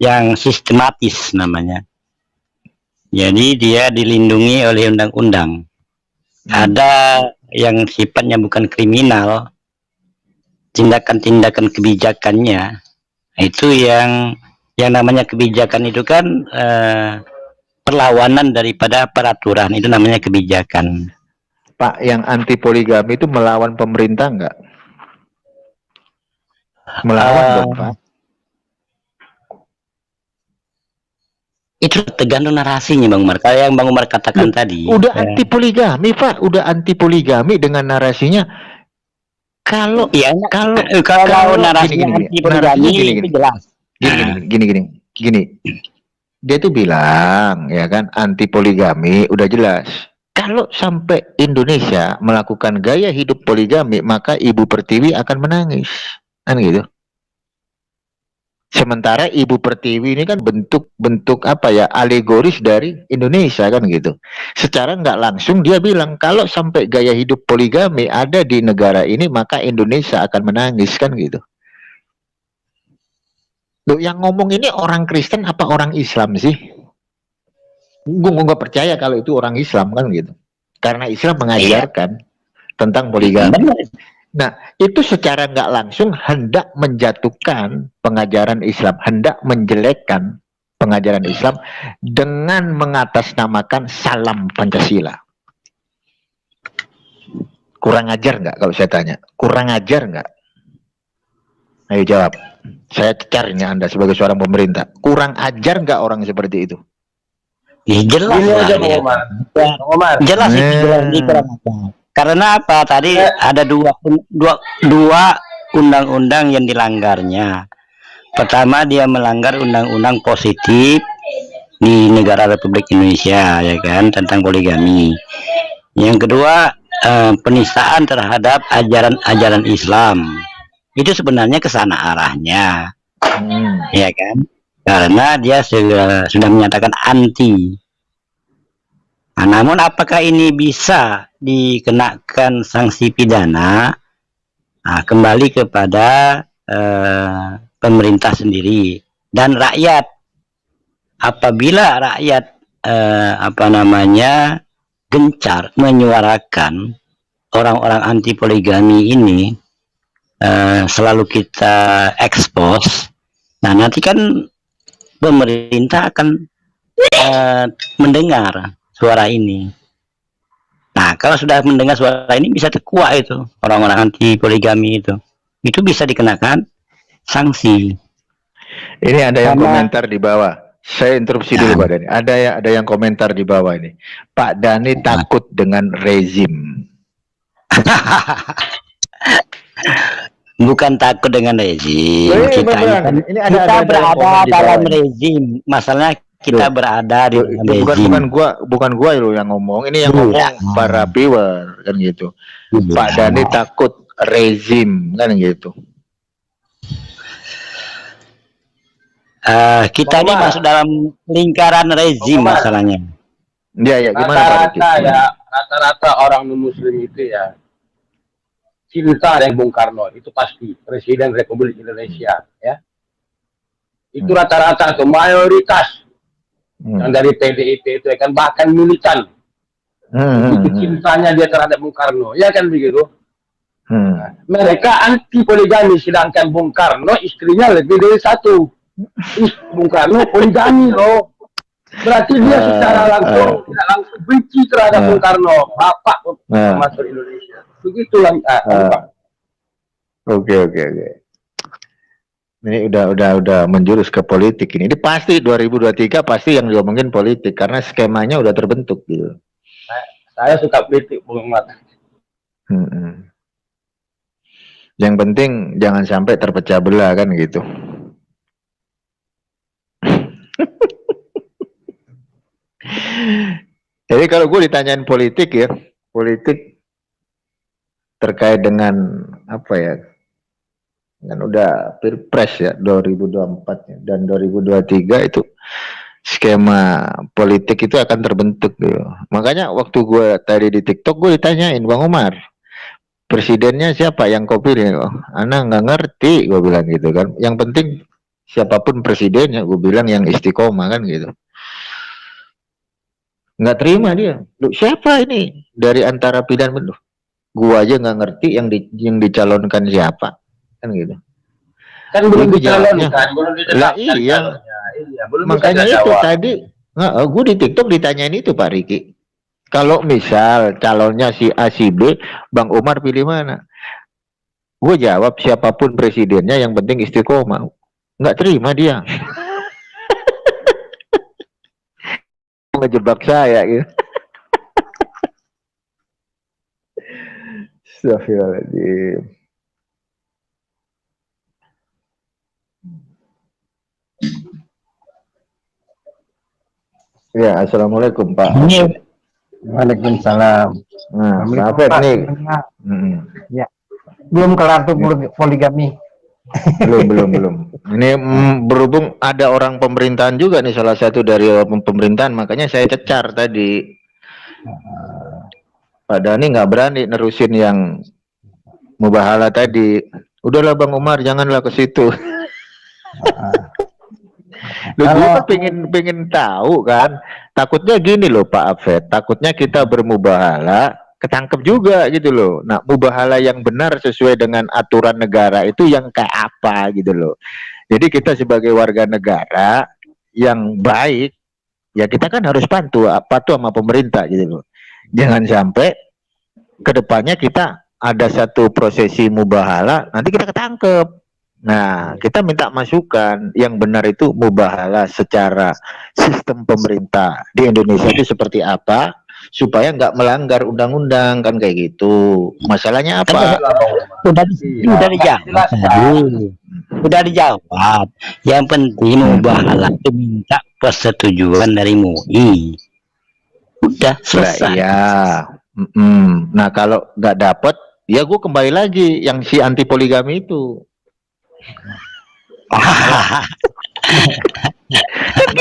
yang sistematis namanya. Jadi dia dilindungi oleh undang-undang. Ada yang sifatnya bukan kriminal, tindakan-tindakan kebijakannya. Itu yang namanya kebijakan itu kan perlawanan daripada peraturan, itu namanya kebijakan. Pak, yang anti poligami itu melawan pemerintah enggak? Melawan dong Pak. Itu tergantung narasinya Bang Umar. Kayak yang Bang Umar katakan tadi. Udah anti poligami, Pak. Udah anti poligami dengan narasinya. Kalau ya, kalau narasinya anti poligami itu jelas. Gini. Dia tuh bilang ya kan anti poligami udah jelas. Kalau sampai Indonesia melakukan gaya hidup poligami, maka Ibu Pertiwi akan menangis. Kan gitu. Sementara Ibu Pertiwi ini kan bentuk apa ya, alegoris dari Indonesia kan gitu. Secara nggak langsung dia bilang kalau sampai gaya hidup poligami ada di negara ini maka Indonesia akan menangis kan gitu. Loh, yang ngomong ini orang Kristen apa orang Islam sih? Gue nggak percaya kalau itu orang Islam kan gitu. Karena Islam mengajarkan tentang poligami. Nah, itu secara nggak langsung hendak menjatuhkan pengajaran Islam, hendak menjelekkan pengajaran Islam dengan mengatasnamakan salam Pancasila. Kurang ajar nggak kalau saya tanya? Kurang ajar nggak? Ayo jawab. Saya cecar ini Anda sebagai seorang pemerintah. Kurang ajar nggak orang seperti itu? Ya, jelas Ini aja Bang Umar. Jelas itu jelas kurang ajar. Karena apa? Tadi ada dua undang-undang yang dilanggarnya. Pertama, dia melanggar undang-undang positif di negara Republik Indonesia, ya kan, tentang poligami. Yang kedua, penistaan terhadap ajaran Islam. Itu sebenarnya ke sana arahnya, ya kan? Karena dia sudah menyatakan anti. Nah, namun apakah ini bisa dikenakan sanksi pidana? Nah, kembali kepada pemerintah sendiri dan rakyat. Apabila rakyat gencar menyuarakan orang-orang anti poligami ini, selalu kita expose. Nah, nanti kan pemerintah akan mendengar suara ini. Nah, kalau sudah mendengar suara ini bisa terkuak itu orang-orang anti poligami itu bisa dikenakan sanksi. Ini ada yang komentar di bawah. Saya interupsi dulu Pak Dani. Ada yang komentar di bawah ini. Pak Dani takut dengan rezim. Bukan takut dengan rezim. Kita berada dalam rezim. Masalahnya kita berada di rezim. Bukan gua loh yang ngomong. Ini yang ngomong para viewer kan gitu. Pak Dani takut rezim kan gitu. Kita ini masuk dalam lingkaran rezim masalahnya. Ya gimana rata-rata orang non-muslim itu ya cinta dengan Bung Karno, itu pasti Presiden Republik Indonesia ya. Itu rata-rata tuh mayoritas yang dari PDIP itu kan bahkan militan. Itu cintanya dia terhadap Bung Karno, ya kan begitu. Nah, mereka anti poligami, sedangkan Bung Karno istrinya lebih dari satu. Bung Karno poligami loh. Berarti dia secara langsung tidak langsung benci terhadap Bung Karno, bapak masuk Indonesia. Begitulah. Oke. Ini udah menjurus ke politik ini. Ini pasti 2023 pasti yang diomongin politik karena skemanya udah terbentuk gitu. Saya suka politik, Bung Mat. Yang penting jangan sampai terpecah belah kan gitu. Jadi kalau gue ditanyain politik ya, politik terkait dengan apa ya, kan udah Pilpres ya 2024 ya, dan 2023 itu skema politik itu akan terbentuk gitu. Makanya waktu gue tadi di TikTok gue ditanyain, Bang Umar, presidennya siapa yang kau pilih? Oh, Ana nggak ngerti, gue bilang gitu kan. Yang penting siapapun presidennya, gue bilang yang istiqomah kan gitu. Nggak terima dia. Loh, siapa ini dari antara pilihan itu? Gua aja nggak ngerti yang dicalonkan siapa kan gitu. Kan belum dicalonkan, belum ditetapkan. Iya, belum makanya itu jawab. Tadi gue di TikTok ditanyain itu Pak Riki. Kalau misal calonnya si A si B, Bang Umar pilih mana? Gue jawab siapapun presidennya yang penting istiqomah. Nggak terima dia. ngejebak saya gitu. Astagfirullahaladzim. Ya, assalamualaikum Pak. Waalaikumsalam. Nah, Assalamualaikum, Pak Pak. nih. Ya. Belum kelar tuh poligami. Belum. Ini berhubung ada orang pemerintahan juga nih, salah satu dari orang pemerintahan, makanya saya cecar tadi. Pak Dhani nggak berani nerusin yang mubahala tadi. Udahlah Bang Umar, janganlah ke situ. Lu juga pengen tahu kan? Takutnya gini loh Pak Afed, takutnya kita bermubahala ketangkep juga gitu loh. Nah, mubahala yang benar sesuai dengan aturan negara itu yang kayak apa gitu loh. Jadi kita sebagai warga negara yang baik, ya kita kan harus patuh sama pemerintah gitu loh. Jangan sampai kedepannya kita ada satu prosesi mubahala, nanti kita ketangkep. Nah, kita minta masukan yang benar itu mubahala secara sistem pemerintah di Indonesia itu seperti apa supaya nggak melanggar undang-undang kan kayak gitu. Masalahnya apa? Udah dijawab. Udah dijawab. Yang penting mubahala itu minta persetujuan dari MUI. Udah selesai. Iya. Nah, kalau nggak dapet, ya gue kembali lagi yang si anti poligami itu.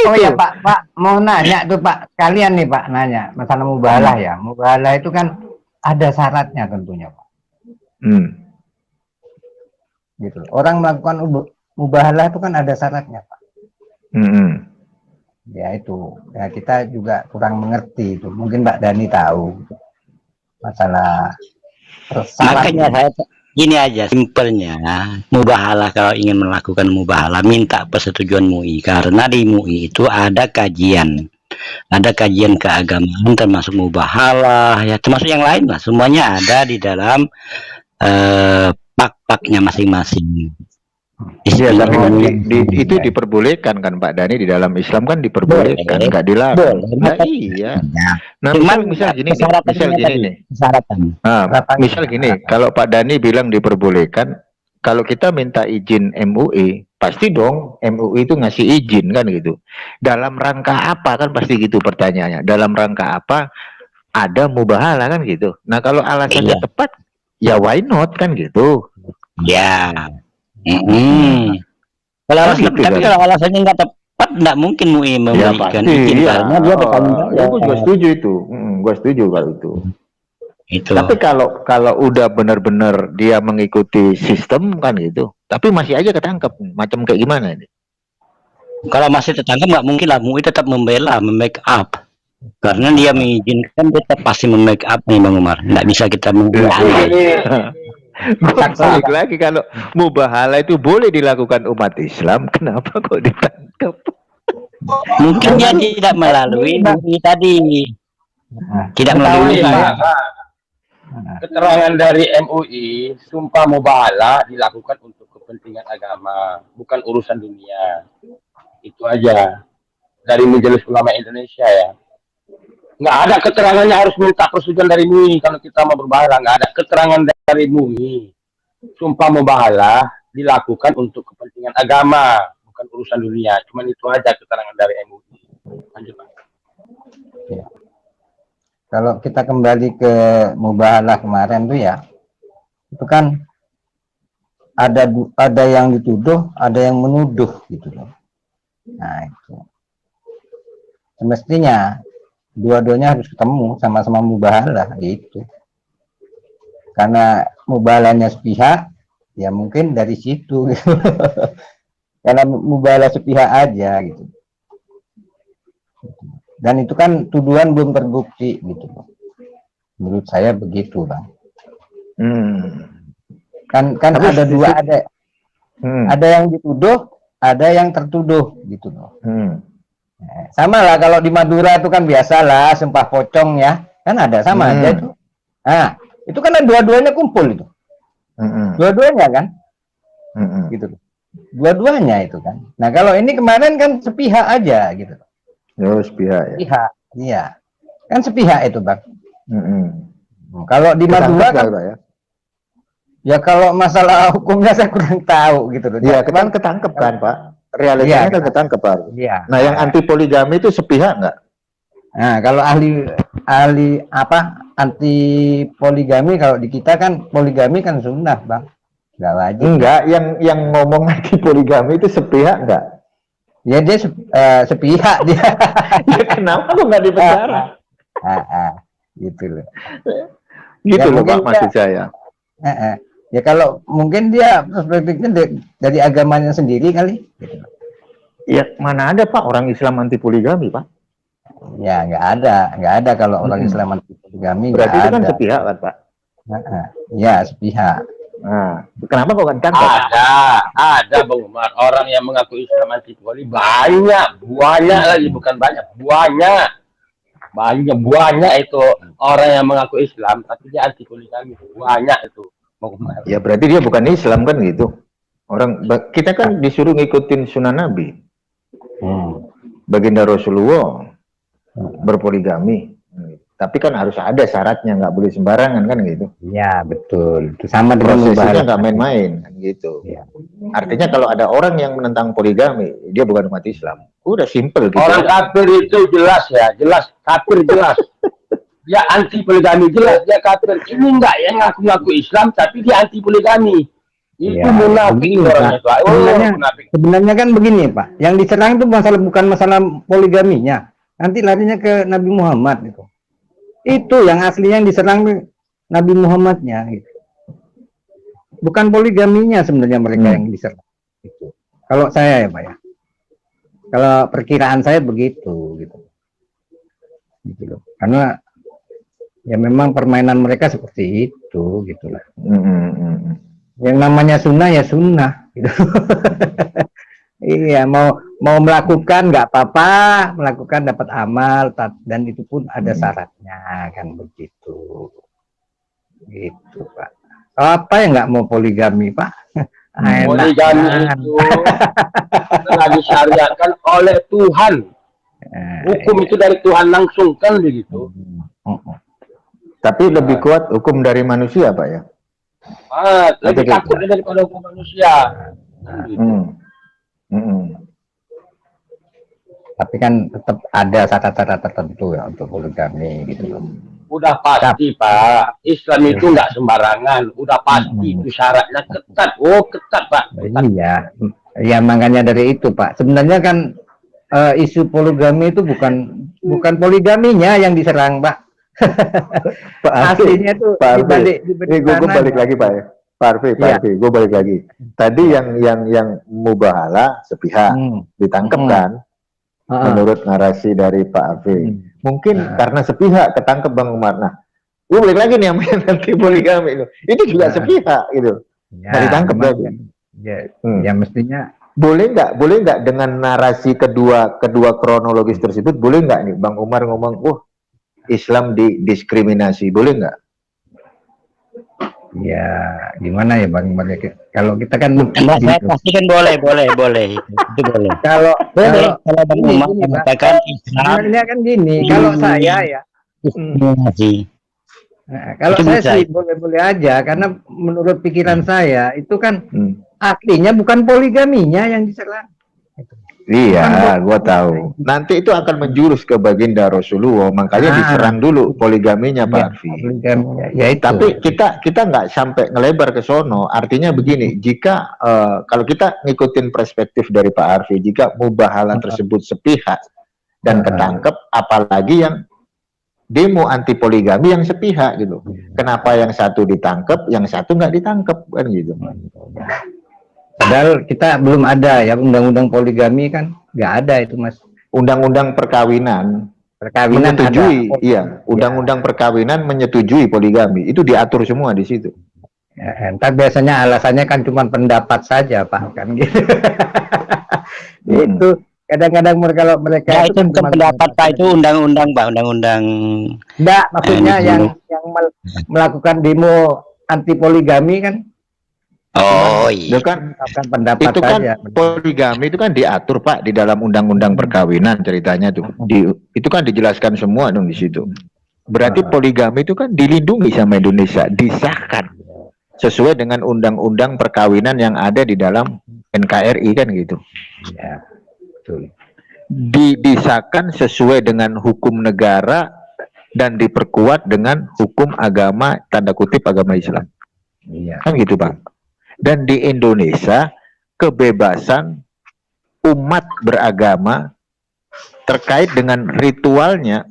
Oh ya Pak mau nanya tuh Pak, kalian nih Pak nanya masalah mubahalah ya. Mubahalah itu kan ada syaratnya tentunya Pak. Gitu. Orang melakukan mubahalah itu kan ada syaratnya Pak. Ya itu, ya kita juga kurang mengerti itu. Mungkin Pak Dhani tahu masalah makanya saya gini aja simpelnya, mubahalah kalau ingin melakukan mubahalah minta persetujuan MUI, karena di MUI itu ada kajian keagamaan termasuk mubahalah ya, termasuk yang lain lah, semuanya ada di dalam pak-paknya masing-masing. Iya, tapi kan itu diperbolehkan kan Pak Dhani, di dalam Islam kan diperbolehkan, nggak dilarang. Nah, iya. Nah, misal gini nih. Misal gini, kalau Pak Dhani bilang diperbolehkan, kalau kita minta izin MUI, pasti dong MUI itu ngasih izin kan gitu. Dalam rangka apa kan pasti gitu pertanyaannya. Dalam rangka apa ada mubahalah kan gitu. Nah, kalau alasannya tepat, ya why not kan gitu. Ya. Kalau alasannya nggak tepat, nggak mungkin MUI memberikan izin karena dia bertanggung jawab. Gue juga setuju itu. Gue setuju kalau itu. Tapi kalau udah benar-benar dia mengikuti sistem kan gitu, tapi masih aja ketangkep, macam kayak gimana ini? Kalau masih tertangkap nggak mungkin lah, MUI tetap membela, make up. Karena dia mengizinkan, dia pasti make up nih Bang Umar. Nggak bisa kita membela. Balik lagi, kalau mubahalah itu boleh dilakukan umat Islam, kenapa kok ditangkap? Mungkin dia tidak melalui MUI tadi. Tidak melalui keterangan dari MUI, sumpah mubahalah dilakukan untuk kepentingan agama, bukan urusan dunia. Itu aja dari Majelis Ulama Indonesia ya. Nggak ada keterangannya harus minta persetujuan dari MUI kalau kita mau berbahalah. Nggak ada keterangan dari MUI. Sumpah mubahalah dilakukan untuk kepentingan agama, bukan urusan dunia. Cuman itu aja keterangan dari MUI. Lanjut Pak. Ya. Kalau kita kembali ke mubahalah kemarin tuh ya, itu kan ada yang dituduh, ada yang menuduh gitu loh. Nah itu semestinya dua-duanya harus ketemu, sama-sama mubahalah gitu. Karena mubahalahnya sepihak, ya mungkin dari situ gitu. Karena mubahalah sepihak aja gitu. Dan itu kan tuduhan belum terbukti gitu. Menurut saya begitu Bang. Kan ada dua, ada yang dituduh, ada yang tertuduh gitu loh. Sama lah kalau di Madura itu kan biasalah sumpah pocong ya, kan ada sama aja itu. Nah itu kan dua-duanya kumpul itu, dua-duanya kan, gitu. Dua-duanya itu kan. Nah kalau ini kemarin kan sepihak aja gitu. Sepihak ya. Sepihak. Iya, kan sepihak itu Bang. Kalau di Madura kan, ya kalau masalah hukumnya saya kurang tahu gitu loh. Iya, kan ketangkep kan Pak. Realitanya kan ketangkep Pak. Iya. Nah, yang anti poligami itu sepihak nggak? Nah, kalau ahli anti poligami, kalau di kita kan poligami kan sunnah Bang, nggak wajib. Enggak, yang ngomong anti poligami itu sepihak nggak? Ya dia sepihak dia. Ya kenapa kok nggak dipenjara? Gitu loh. Gitu Ya, loh Pak, mungkin maksud saya. Ya kalau mungkin dia perspektifnya dari agamanya sendiri kali. Gitu. Ya mana ada Pak orang Islam anti poligami Pak? Ya nggak ada kalau orang Islam anti poligami. Berarti itu kan sepihak kan Pak? Ya sepihak. Nah, kenapa kok kan Ada Bang Umar, orang yang mengaku Islam anti poligami banyak lagi, bukan banyak itu orang yang mengaku Islam tapi dia anti poligami, banyak itu Bang Umar. Ya berarti dia bukan Islam kan gitu. Kita kan disuruh ngikutin sunnah Nabi. Baginda Rasulullah berpoligami. Tapi kan harus ada syaratnya, nggak boleh sembarangan kan gitu. Ya betul. Itu sama dengan prosesnya nggak main-main kan gitu. Ya. Artinya kalau ada orang yang menentang poligami, dia bukan umat Islam. Udah simple gitu. Orang kafir itu jelas kafir jelas. Dia anti poligami jelas, dia kafir. Ini enggak ya ngaku-ngaku Islam tapi dia anti poligami. Itu munafik orangnya Pak. Sebenarnya kan begini Pak, yang diserang itu bukan masalah poligaminya. Nanti larinya ke Nabi Muhammad itu. Itu yang aslinya yang diserang Nabi Muhammadnya gitu. Bukan poligaminya sebenarnya mereka yang diserang gitu. Kalau saya ya Pak ya, kalau perkiraan saya begitu gitu loh. Karena ya memang permainan mereka seperti itu gitulah. Yang namanya sunnah ya sunnah gitu. Iya, mau melakukan nggak apa-apa, melakukan dapat amal, dan itu pun ada syaratnya kan begitu. Gitu Pak. Apa yang nggak mau poligami Pak? Poligami itu telah disyariatkan oleh Tuhan. Hukum itu dari Tuhan langsung kan begitu. Tapi lebih kuat hukum dari manusia Pak ya? Lebih takutnya daripada hukum manusia. Tapi kan tetap ada syarat-syarat tertentu ya untuk poligami gitu. Udah pasti Pak, Islam itu nggak sembarangan. Udah pasti itu syaratnya ketat. Ketat Pak. Iya, ya makanya dari itu Pak. Sebenarnya kan isu poligami itu bukan poligaminya yang diserang Pak. Aslinya tuh dibalik gue balik lagi Pak ya. Pak Arfi, gue balik lagi. Tadi yang mubahala sepihak ditangkap kan, menurut narasi dari Pak Arfi. Mungkin karena sepihak ketangkep Bang Umar. Nah, gue balik lagi nih yang nanti poligami itu juga sepihak gitu. Nah, ditangkap lagi. Ya mestinya boleh nggak dengan narasi kedua kronologis tersebut, boleh nggak nih Bang Umar ngomong, Islam didiskriminasi, boleh nggak? Ya gimana ya Bang, kalau kita kan saya pasti kan boleh itu boleh. Kalau Bang Umar mengatakan Islam sebenarnya kan gini, kalau saya ya kalau saya sih boleh aja, karena menurut pikiran saya itu kan artinya bukan poligaminya yang diserang. Iya, gua tahu. Nanti itu akan menjurus ke baginda Rasulullah, makanya diserang dulu poligaminya Pak Arfi. Ya, tapi kita nggak sampai ngelebar ke sono. Artinya begini, jika kalau kita ngikutin perspektif dari Pak Arfi, jika mubahalah tersebut sepihak dan ketangkep, apalagi yang demo anti poligami yang sepihak gitu. Kenapa yang satu ditangkep, yang satu nggak ditangkep kan gitu? Padahal kita belum ada ya undang-undang poligami kan, nggak ada itu Mas. Undang-undang perkawinan menyetujui, undang-undang perkawinan menyetujui poligami, itu diatur semua di situ. Ya, entar biasanya alasannya kan cuma pendapat saja Pak kan gitu. Itu kadang-kadang kalau mereka itu bukan pendapat Pak, itu undang-undang Pak, undang-undang. Enggak, maksudnya yang melakukan demo anti poligami kan Oh iya. Itu kan pendapat itu kan saja. poligami itu kan diatur Pak di dalam undang-undang perkawinan ceritanya tuh. Itu kan dijelaskan semua dong di situ. Berarti poligami itu kan dilindungi sama Indonesia, disahkan sesuai dengan undang-undang perkawinan yang ada di dalam NKRI kan gitu. Ya, betul. Disahkan sesuai dengan hukum negara dan diperkuat dengan hukum agama tanda kutip agama Islam. Iya. Kan gitu Pak. Dan di Indonesia kebebasan umat beragama terkait dengan ritualnya,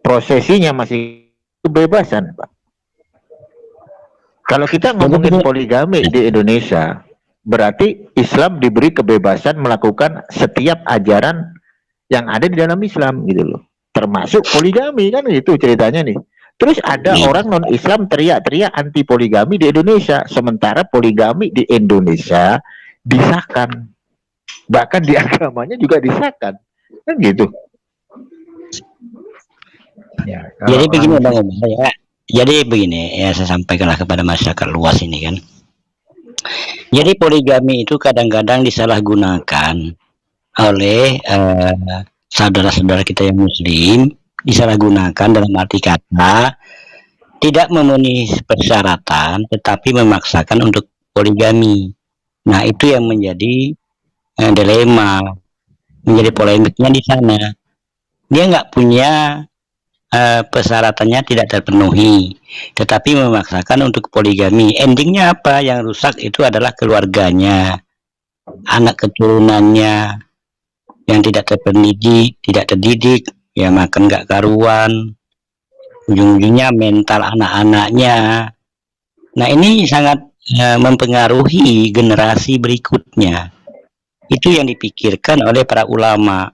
prosesinya masih kebebasan Pak. Kalau kita ngomongin poligami di Indonesia, berarti Islam diberi kebebasan melakukan setiap ajaran yang ada di dalam Islam gitu loh. Termasuk poligami kan gitu ceritanya nih. Terus ada orang non-Islam teriak-teriak anti poligami di Indonesia, sementara poligami di Indonesia disahkan, bahkan di agamanya juga disahkan, kan gitu. Ya, Jadi begini Bang Umar ya. Jadi begini ya, saya sampaikanlah kepada masyarakat luas ini kan. Jadi poligami itu kadang-kadang disalahgunakan oleh saudara-saudara kita yang Muslim, disalahgunakan dalam arti kata tidak memenuhi persyaratan tetapi memaksakan untuk poligami. Nah itu yang menjadi dilema, menjadi polemiknya di sana. Dia nggak punya persyaratannya tidak terpenuhi tetapi memaksakan untuk poligami. Endingnya apa? Yang rusak itu adalah keluarganya, anak keturunannya yang tidak terpendidik, tidak terdidik, ya makan gak karuan, ujung-ujungnya mental anak-anaknya. Nah ini sangat mempengaruhi generasi berikutnya. Itu yang dipikirkan oleh para ulama.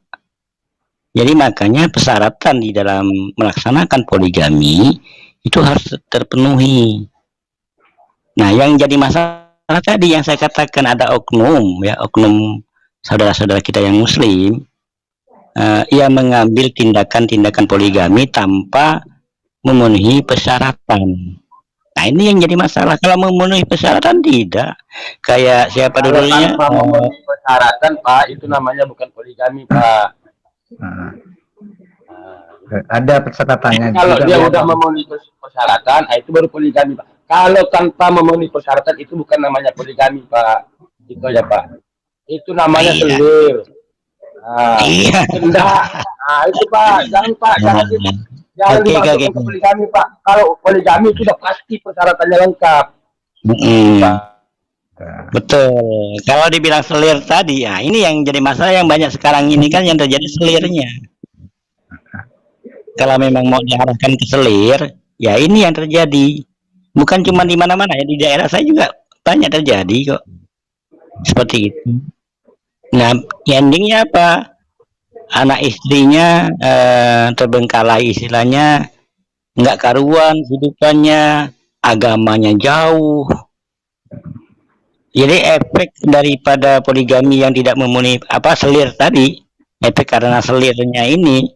Jadi makanya persyaratan di dalam melaksanakan poligami itu harus terpenuhi. Nah yang jadi masalah tadi yang saya katakan ada oknum ya, oknum saudara-saudara kita yang Muslim. Ia mengambil tindakan-tindakan poligami tanpa memenuhi persyaratan. Nah ini yang jadi masalah. Kalau memenuhi persyaratan tidak. Kayak siapa dulunya? Tanpa memenuhi persyaratan Pak, itu namanya bukan poligami Pak. Ada persyaratannya. Kalau juga dia ya, udah memenuhi persyaratan, itu baru poligami Pak. Kalau tanpa memenuhi persyaratan itu bukan namanya poligami Pak. Itu aja Pak. Itu namanya selir. Enggak. Nah, itu Pak, jangan Pak, jangan dimasukkan ke poligami Pak. Kalau poligami itu sudah pasti persyaratannya lengkap. Betul. Kalau dibilang selir tadi, ya ini yang jadi masalah yang banyak sekarang ini kan yang terjadi selirnya. Kalau memang mau diarahkan ke selir, ya ini yang terjadi. Bukan cuma di mana-mana ya, di daerah saya juga banyak terjadi kok. Seperti itu. Nah, endingnya apa? Anak istrinya terbengkalai istilahnya, nggak karuan hidupannya, agamanya jauh. Jadi efek daripada poligami yang tidak memenuhi selir tadi, efek karena selirnya ini,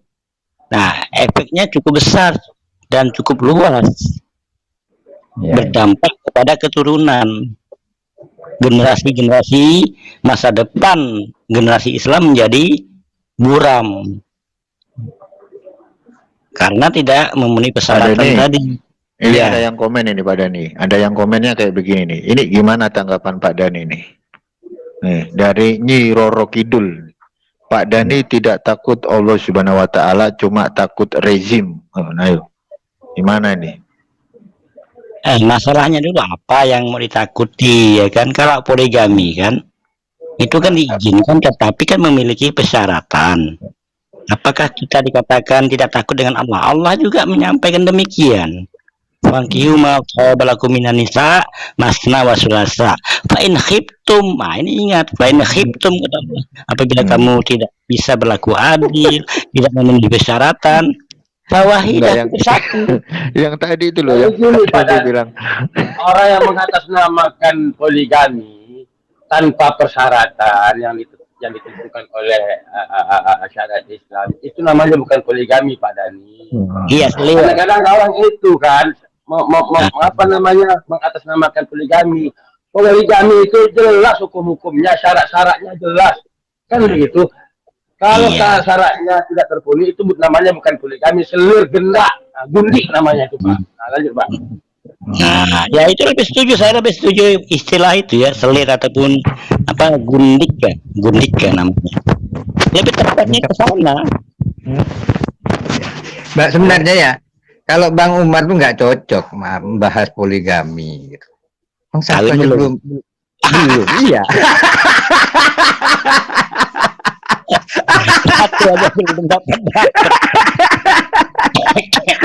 nah efeknya cukup besar dan cukup luas, berdampak kepada keturunan. Generasi-generasi masa depan generasi Islam menjadi buram karena tidak memenuhi persyaratan tadi. Ini ada yang komen ini Pak Dani, ada yang komennya kayak begini nih. Ini gimana tanggapan Pak Dani nih? Nih dari Nyi Roro Kidul. Pak Dani tidak takut Allah Subhanahu Wa Taala, cuma takut rezim. Nah, yuk. Gimana nih? Masalahnya dulu apa yang mau ditakuti ya kan? Kalau poligami kan itu kan diizinkan tetapi kan memiliki persyaratan. Apakah kita dikatakan tidak takut dengan Allah? Allah juga menyampaikan demikian. Fankihu ma qabalakum minan nisa masna wa sulasa. Fa in khiftum, ini ingat, fa in khiftum kata Allah. Apabila kamu tidak bisa berlaku adil, tidak memenuhi persyaratan, fawahidah satu. Yang tadi itu loh yang tadi bilang orang yang mengatasnamakan poligami tanpa persyaratan yang ditentukan oleh syariat Islam itu namanya bukan poligami Pak Dani. Iya, kadang-kadang orang itu kan mengatasnamakan poligami poligami itu jelas hukum-hukumnya, syarat-syaratnya jelas. Kan begitu. Kalau syaratnya tidak terpenuhi itu namanya bukan poligami, selir gendak, gundik namanya itu, Pak. Nah, lanjut, Pak. Nah, ya itu lebih setuju, saya lebih setuju istilah itu ya, selir ataupun apa gundik ya namanya. Lebih tepatnya ke sana. Mbak, sebenarnya ya, kalau Bang Umar tuh nggak cocok membahas poligami. Gitu. Bang Sasto aja belum, iya. Satu aja belum dapat.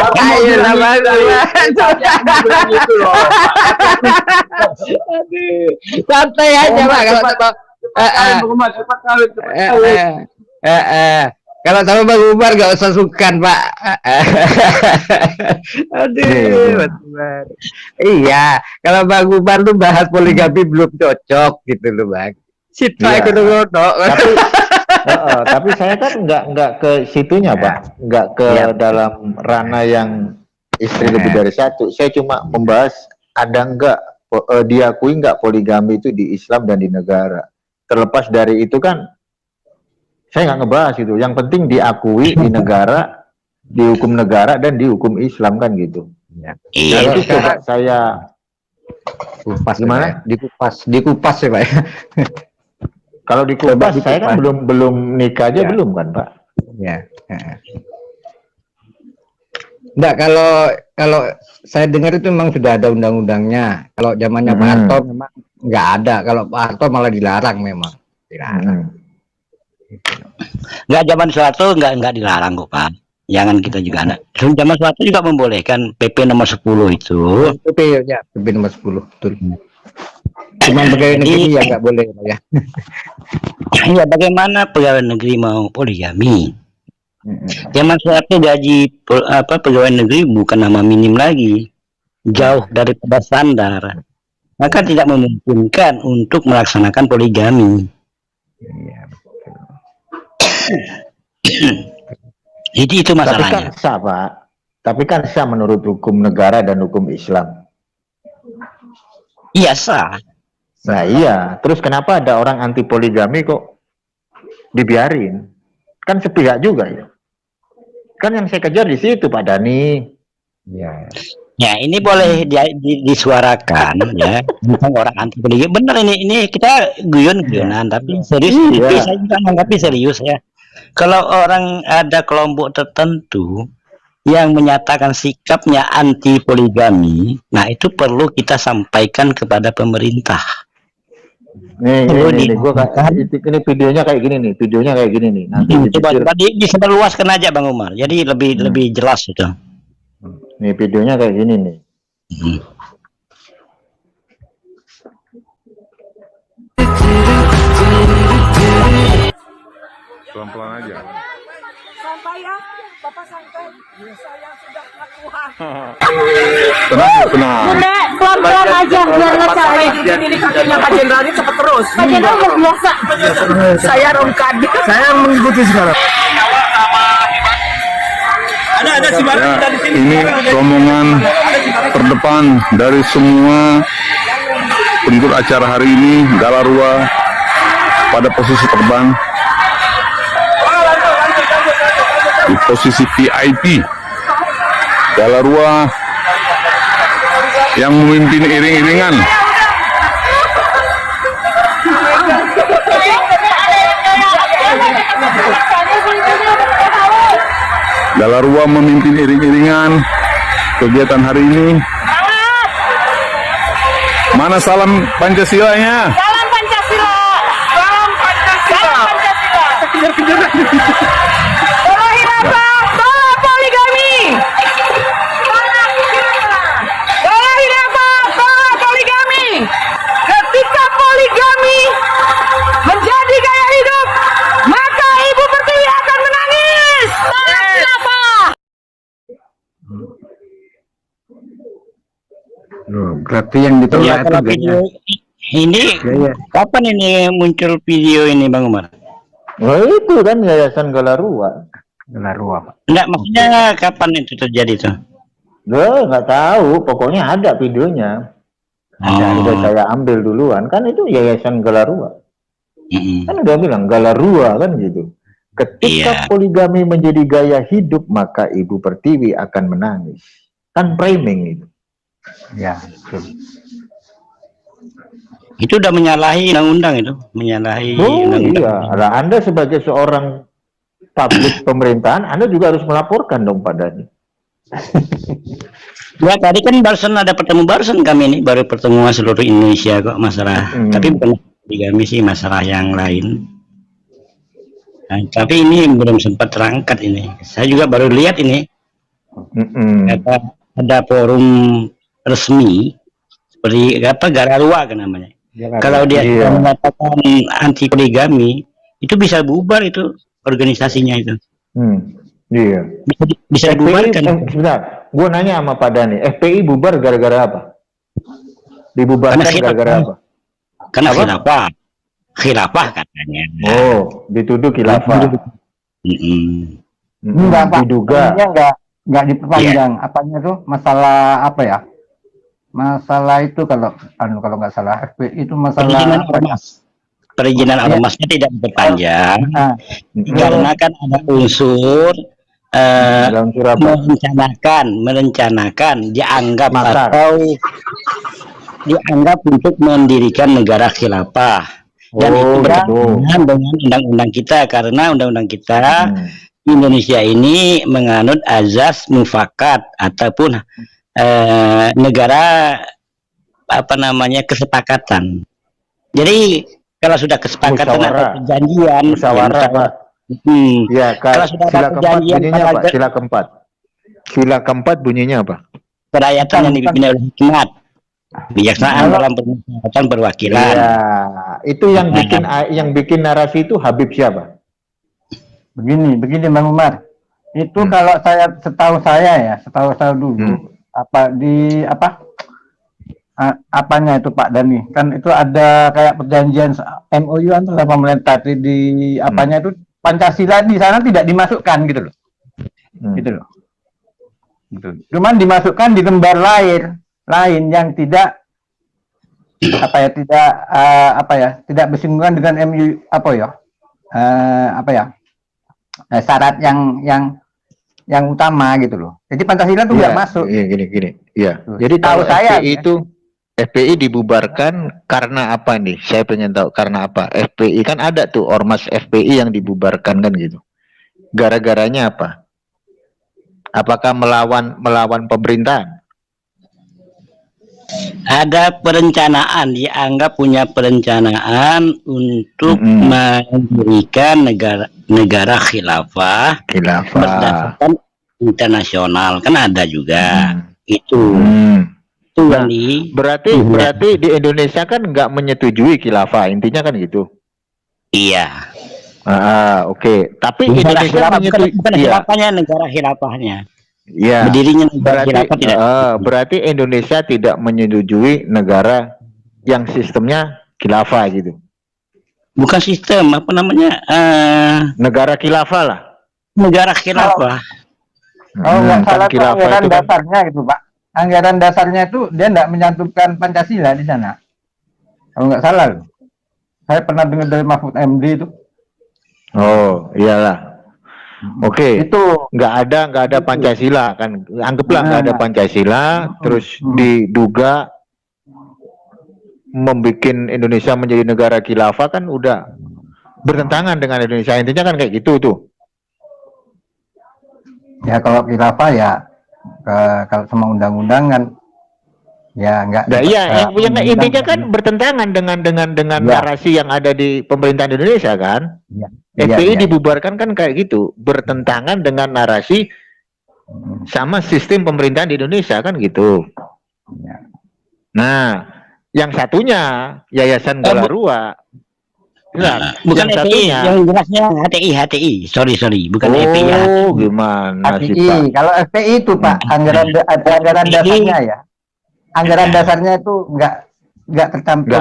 Ayo sama. Santai aja, Pak. Kalau sama Bang Umar gak usah sungkan, Pak. Aduh, iya. Kalau Bang Umar tuh bahas poligami belum cocok gitu loh, Bang. Sita itu tapi saya kan nggak ke situnya, Pak. Nggak ke dalam ranah yang istri lebih dari satu. Saya cuma membahas ada nggak diakui nggak poligami itu di Islam dan di negara. Terlepas dari itu kan saya nggak ngebahas itu. Yang penting diakui di negara, di hukum negara dan di hukum Islam kan gitu. Ya. Kalau itu coba saya kupas gimana? Dikupas ya, Pak. Kalau dikupas saya kan belum nikah aja belum kan, Pak? Ya. Enggak, kalau saya dengar itu memang sudah ada undang-undangnya. Kalau zamannya Pak Harto memang nggak ada. Kalau Pak Harto malah dilarang memang. Dilarang. Nggak, zaman Soeharto nggak dilarang kok, Pak. Jangan kita juga ada. Zaman Soeharto juga membolehkan PP nomor 10 itu. PP nomor 10 betul. Cuma pegawai negeri ya nggak boleh ya. Ya bagaimana pegawai negeri mau poligami? Zaman Soeharto gaji pegawai negeri bukan nama minim lagi, jauh daripada standar. Maka tidak memungkinkan untuk melaksanakan poligami. Jadi itu masalahnya. Tapi kan sah, Pak. Tapi kan sah menurut hukum negara dan hukum Islam. Iya sah. Nah iya, terus kenapa ada orang anti poligami kok dibiarin? Kan sepihak juga ya. Kan yang saya kejar di situ, Pak Dani. Ya. Ya ini boleh disuarakan ya, bukan orang anti poligami. Benar ini kita guyon-guyonan, tapi serius. Saya juga menanggapi serius ya. Kalau orang ada kelompok tertentu yang menyatakan sikapnya anti poligami, nah itu perlu kita sampaikan kepada pemerintah. Nih, ini videonya kayak gini nih, Nanti coba disebarluaskan aja Bang Umar. Jadi lebih jelas itu. Nih videonya kayak gini nih. Pelan-pelan aja. Santai ya, Bapak santai. Saya sudah kelakuan. Tenang. Bunda, pelan-pelan aja biar nggak capek. Ini kakinya Pak Jenderal ini cepet terus. Pak Jenderal udah biasa. Saya rongkadi. Saya mengikuti sekarang. Ada si Martin dari sini. Ini rombongan terdepan dari semua penduduk acara hari ini, Galarua pada posisi terbang di posisi VIP. Galarua yang memimpin iring-iringan. Galarua memimpin iring-iringan kegiatan hari ini. Mana salam Pancasilanya? Salam Pancasila. Salam Pancasila. Salam Pancasila. Tolong hilafah, tolong poligami. Tolong hilafah, tolong poligami. Ketika poligami menjadi gaya hidup, maka Ibu Pertiwi akan menangis. Tolong hilafah. Berarti yang ditolak itu video ini kapan ini muncul video ini Bang Umar? Oh itu kan Yayasan Galarua. Pak. Enggak, maksudnya kapan itu terjadi tuh? Nggak tahu, pokoknya ada videonya. Sudah saya ambil duluan, kan itu Yayasan Galarua. Kan udah bilang Galarua kan gitu. Ketika poligami menjadi gaya hidup, maka Ibu Pertiwi akan menangis. Kan framing itu. Ya. Itu udah menyalahi undang-undang itu, menyalahi undang-undang. Iya, nah, Anda sebagai seorang publik pemerintahan, Anda juga harus melaporkan dong padanya. Ya tadi kan barusan ada barusan kami ini baru pertemuan seluruh Indonesia kok masalah, tapi bukan poligami sih, masalah yang lain. Nah, tapi ini belum sempat terangkat ini. Saya juga baru lihat ini. Ada forum resmi seperti apa Galarua kan namanya. Kalau dia mengatakan anti poligami, itu bisa bubar itu organisasinya itu. Iya. Bisa dibubarkan. Sebentar, gue nanya sama Pak Dhani, FPI bubar gara-gara apa? Dibubarkan gara-gara apa? Karena khilafah katanya. Oh, dituduh khilafah. Enggak, Pak. Diduga. Enggak diperpanjang. Apanya tuh masalah apa ya? Masalah itu kalau nggak salah FPI itu masalah perizinan ormasnya tidak diperpanjang karena kan ada unsur merencanakan dianggap atau dianggap untuk mendirikan negara khilafah, dan itu bertentangan dengan undang-undang kita, karena undang-undang kita Indonesia ini menganut azas mufakat ataupun negara apa namanya kesepakatan. Jadi kalau sudah kesepakatan atau perjanjian, kalau sudah ada perjanjian, bunyinya apa? Sila keempat bunyinya apa? Kerakyatan yang dipimpin oleh hikmat, bijaksanaan dalam permusyawaratan perwakilan. Ya, itu yang bikin narasi itu Habib siapa? Begini Bang Umar. Itu kalau setahu saya dulu apanya itu Pak Dhani, kan itu ada kayak perjanjian MOU antara pemerintah di apanya itu Pancasila di sana tidak dimasukkan gitu loh. Gitu loh. Gitu. Cuman dimasukkan di lembar lain yang tidak tidak bersinggungan dengan MOU syarat yang utama gitu loh. Jadi Pancasila itu nggak masuk. Iya, gini. Iya. Jadi tahu saya itu FPI dibubarkan karena apa nih? Saya pengen tahu karena apa. FPI kan ada tuh ormas FPI yang dibubarkan kan gitu. Gara-garanya apa? Apakah melawan pemerintahan? Ada perencanaan, dianggap punya perencanaan untuk mendirikan negara khilafah berdasarkan internasional, kan ada juga itu yang berarti di Indonesia kan nggak menyetujui khilafah, intinya kan gitu. Iya. Oke. Tapi Indonesia menyetujui khilafahnya, negara khilafahnya. Ya, berdirinya negara khilafah tidak. Berarti Indonesia tidak menyetujui negara yang sistemnya khilafah gitu. Bukan sistem, apa namanya? Negara khilafah lah. Negara khilafah. Nggak salah anggaran dasarnya gitu Pak. Anggaran dasarnya itu dia nggak menyantumkan Pancasila di sana. Kalau nggak salah loh. Saya pernah dengar dari Mahfud MD itu. Oh, iyalah. Oke, itu nggak ada Pancasila kan, anggaplah nggak ada Pancasila, terus diduga membuat Indonesia menjadi negara khilafah kan udah bertentangan dengan Indonesia, intinya kan kayak gitu tuh. Ya kalau khilafah ya kalau sama undang-undang kan ya nggak. Nah, yang intinya kan bertentangan dengan narasi yang ada di pemerintahan Indonesia kan. Ya. FPI dibubarkan kan kayak gitu, bertentangan dengan narasi sama sistem pemerintahan di Indonesia kan gitu. Ya. Nah, yang satunya Yayasan Galarua, bukan yang FPI, yang jelasnya HTI, sorry, bukan FPI. Oh, gimana HTI. sih Pak? Kalau FPI itu Pak, anggaran dasarnya ya, anggaran dasarnya itu nggak tercantum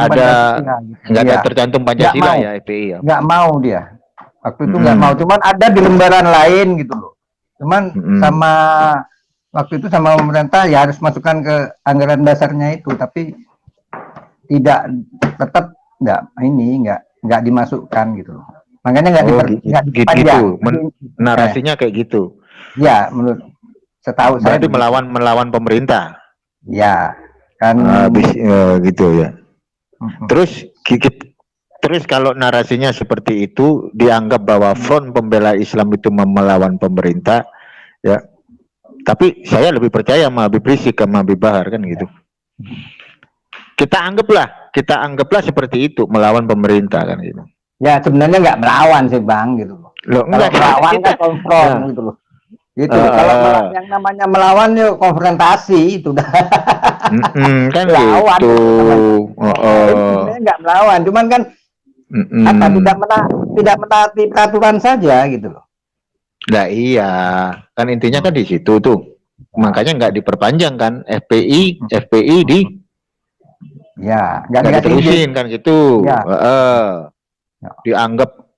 tercantum Pancasila ya FPI ya. Nggak mau dia. Waktu itu nggak mau, cuman ada di lembaran lain gitu loh. Cuman waktu itu sama pemerintah ya harus masukkan ke anggaran dasarnya itu, tapi tidak tetap nggak dimasukkan gitu loh. Makanya nggak gitu. Narasinya kayak gitu. Ya, menurut setahu saya berarti melawan pemerintah. Ya, kan gitu ya. Terus kalau narasinya seperti itu dianggap bahwa Front Pembela Islam itu melawan pemerintah, ya. Tapi saya lebih percaya sama Habib Rizik sama Habib Bahar kan gitu. Kita anggaplah seperti itu, melawan pemerintah kan gitu. Ya sebenarnya nggak melawan sih Bang gitu loh. Kalau melawan kan konfront gitu loh. Gitu. Kalau yang namanya melawan yuk konfrontasi itu dah. Kan melawan, gitu. Sebenarnya nggak melawan, cuman kan tidak menaati peraturan saja gitu loh. Nah iya, kan intinya kan di situ tuh. Makanya nggak diperpanjang kan FPI di nggak diterusin kan gitu. Ya.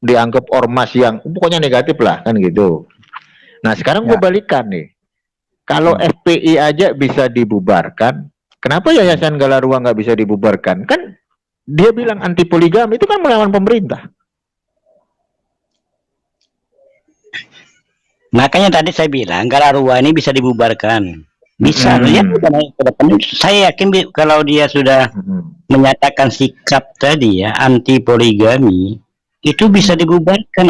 Dianggap ormas yang pokoknya negatif lah kan gitu. Nah sekarang gue balikan nih, kalau FPI aja bisa dibubarkan, kenapa Yayasan Galarua nggak bisa dibubarkan? Kan dia bilang anti poligami, itu kan melawan pemerintah. Makanya tadi saya bilang Galarua ini bisa dibubarkan, bisa. Saya yakin kalau dia sudah menyatakan sikap tadi ya anti poligami, itu bisa dibubarkan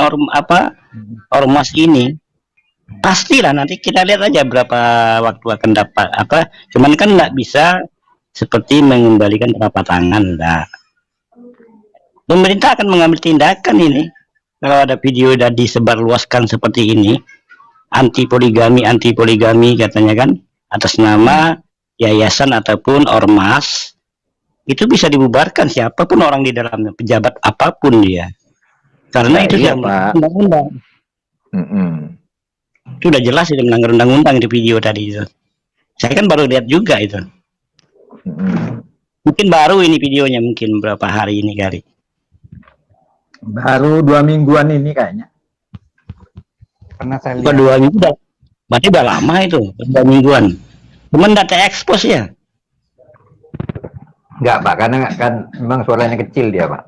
ormas ini. Pastilah, nanti kita lihat aja berapa waktu akan dapat cuman kan nggak bisa seperti mengembalikan telapak tangan lah. Pemerintah akan mengambil tindakan ini kalau ada video dan disebarluaskan seperti ini, anti poligami katanya kan, atas nama yayasan ataupun ormas, itu bisa dibubarkan siapapun orang di dalamnya, pejabat apapun dia, karena itu sudah melanggar undang-undang. Itu udah jelas itu melanggar undang-undang di video tadi itu. Saya kan baru lihat juga itu. Mungkin baru ini videonya, mungkin berapa hari ini kali. Baru 2 mingguan ini kayaknya. Karena saya lihat. 2 minggu berarti udah lama itu, 2 mingguan. Cuman data ekspos ya. Enggak Pak, karena kan memang suaranya kecil dia Pak.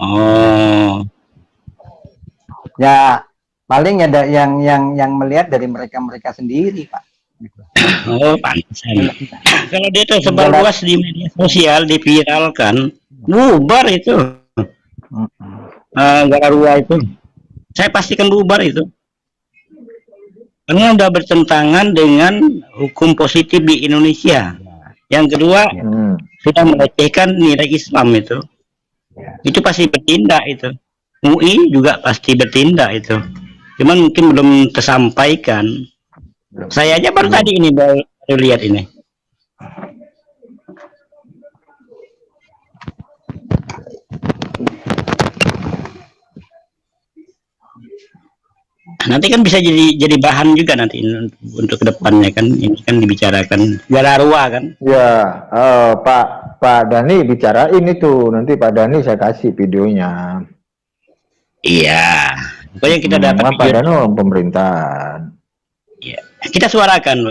Oh. Ya paling ada yang melihat dari mereka sendiri Pak. Oh pantesan. Kalau dia tuh sebar luas di media sosial, diviralkan, bubar itu. Galarua itu, saya pastikan bubar itu. Karena udah bertentangan dengan hukum positif di Indonesia. Yang kedua, sudah melecehkan nilai Islam itu. Itu pasti bertindak itu. UI juga pasti bertindak itu. Cuman mungkin belum tersampaikan. Saya aja baru tadi ini baru lihat ini. Nanti kan bisa jadi bahan juga nanti untuk kedepannya kan, ini kan dibicarakan Galarua kan. Ya, Pak Dhani bicarain itu, nanti Pak Dhani saya kasih videonya. Iya, pokoknya kita dapat Pak Dhani orang pemerintahan. Iya, kita suarakan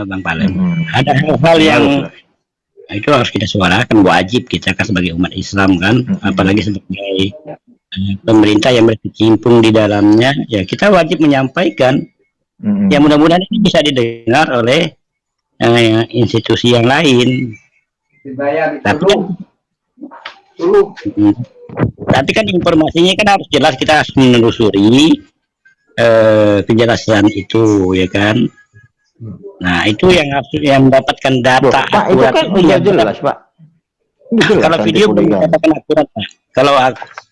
Bang Palem. Ada hal-hal yang itu harus kita suarakan, wajib kita kan sebagai umat Islam kan, apalagi sebagai pemerintah yang berkecimpung di dalamnya, ya kita wajib menyampaikan. Ya mudah-mudahan ini bisa didengar oleh institusi yang lain. Tapi kan informasinya kan harus jelas, kita harus menelusuri kejelasan itu ya kan. Nah itu yang harus mendapatkan data Pak, itu kan udah jelas Pak. Kalau video belum dikatakan akurat Pak. Kalau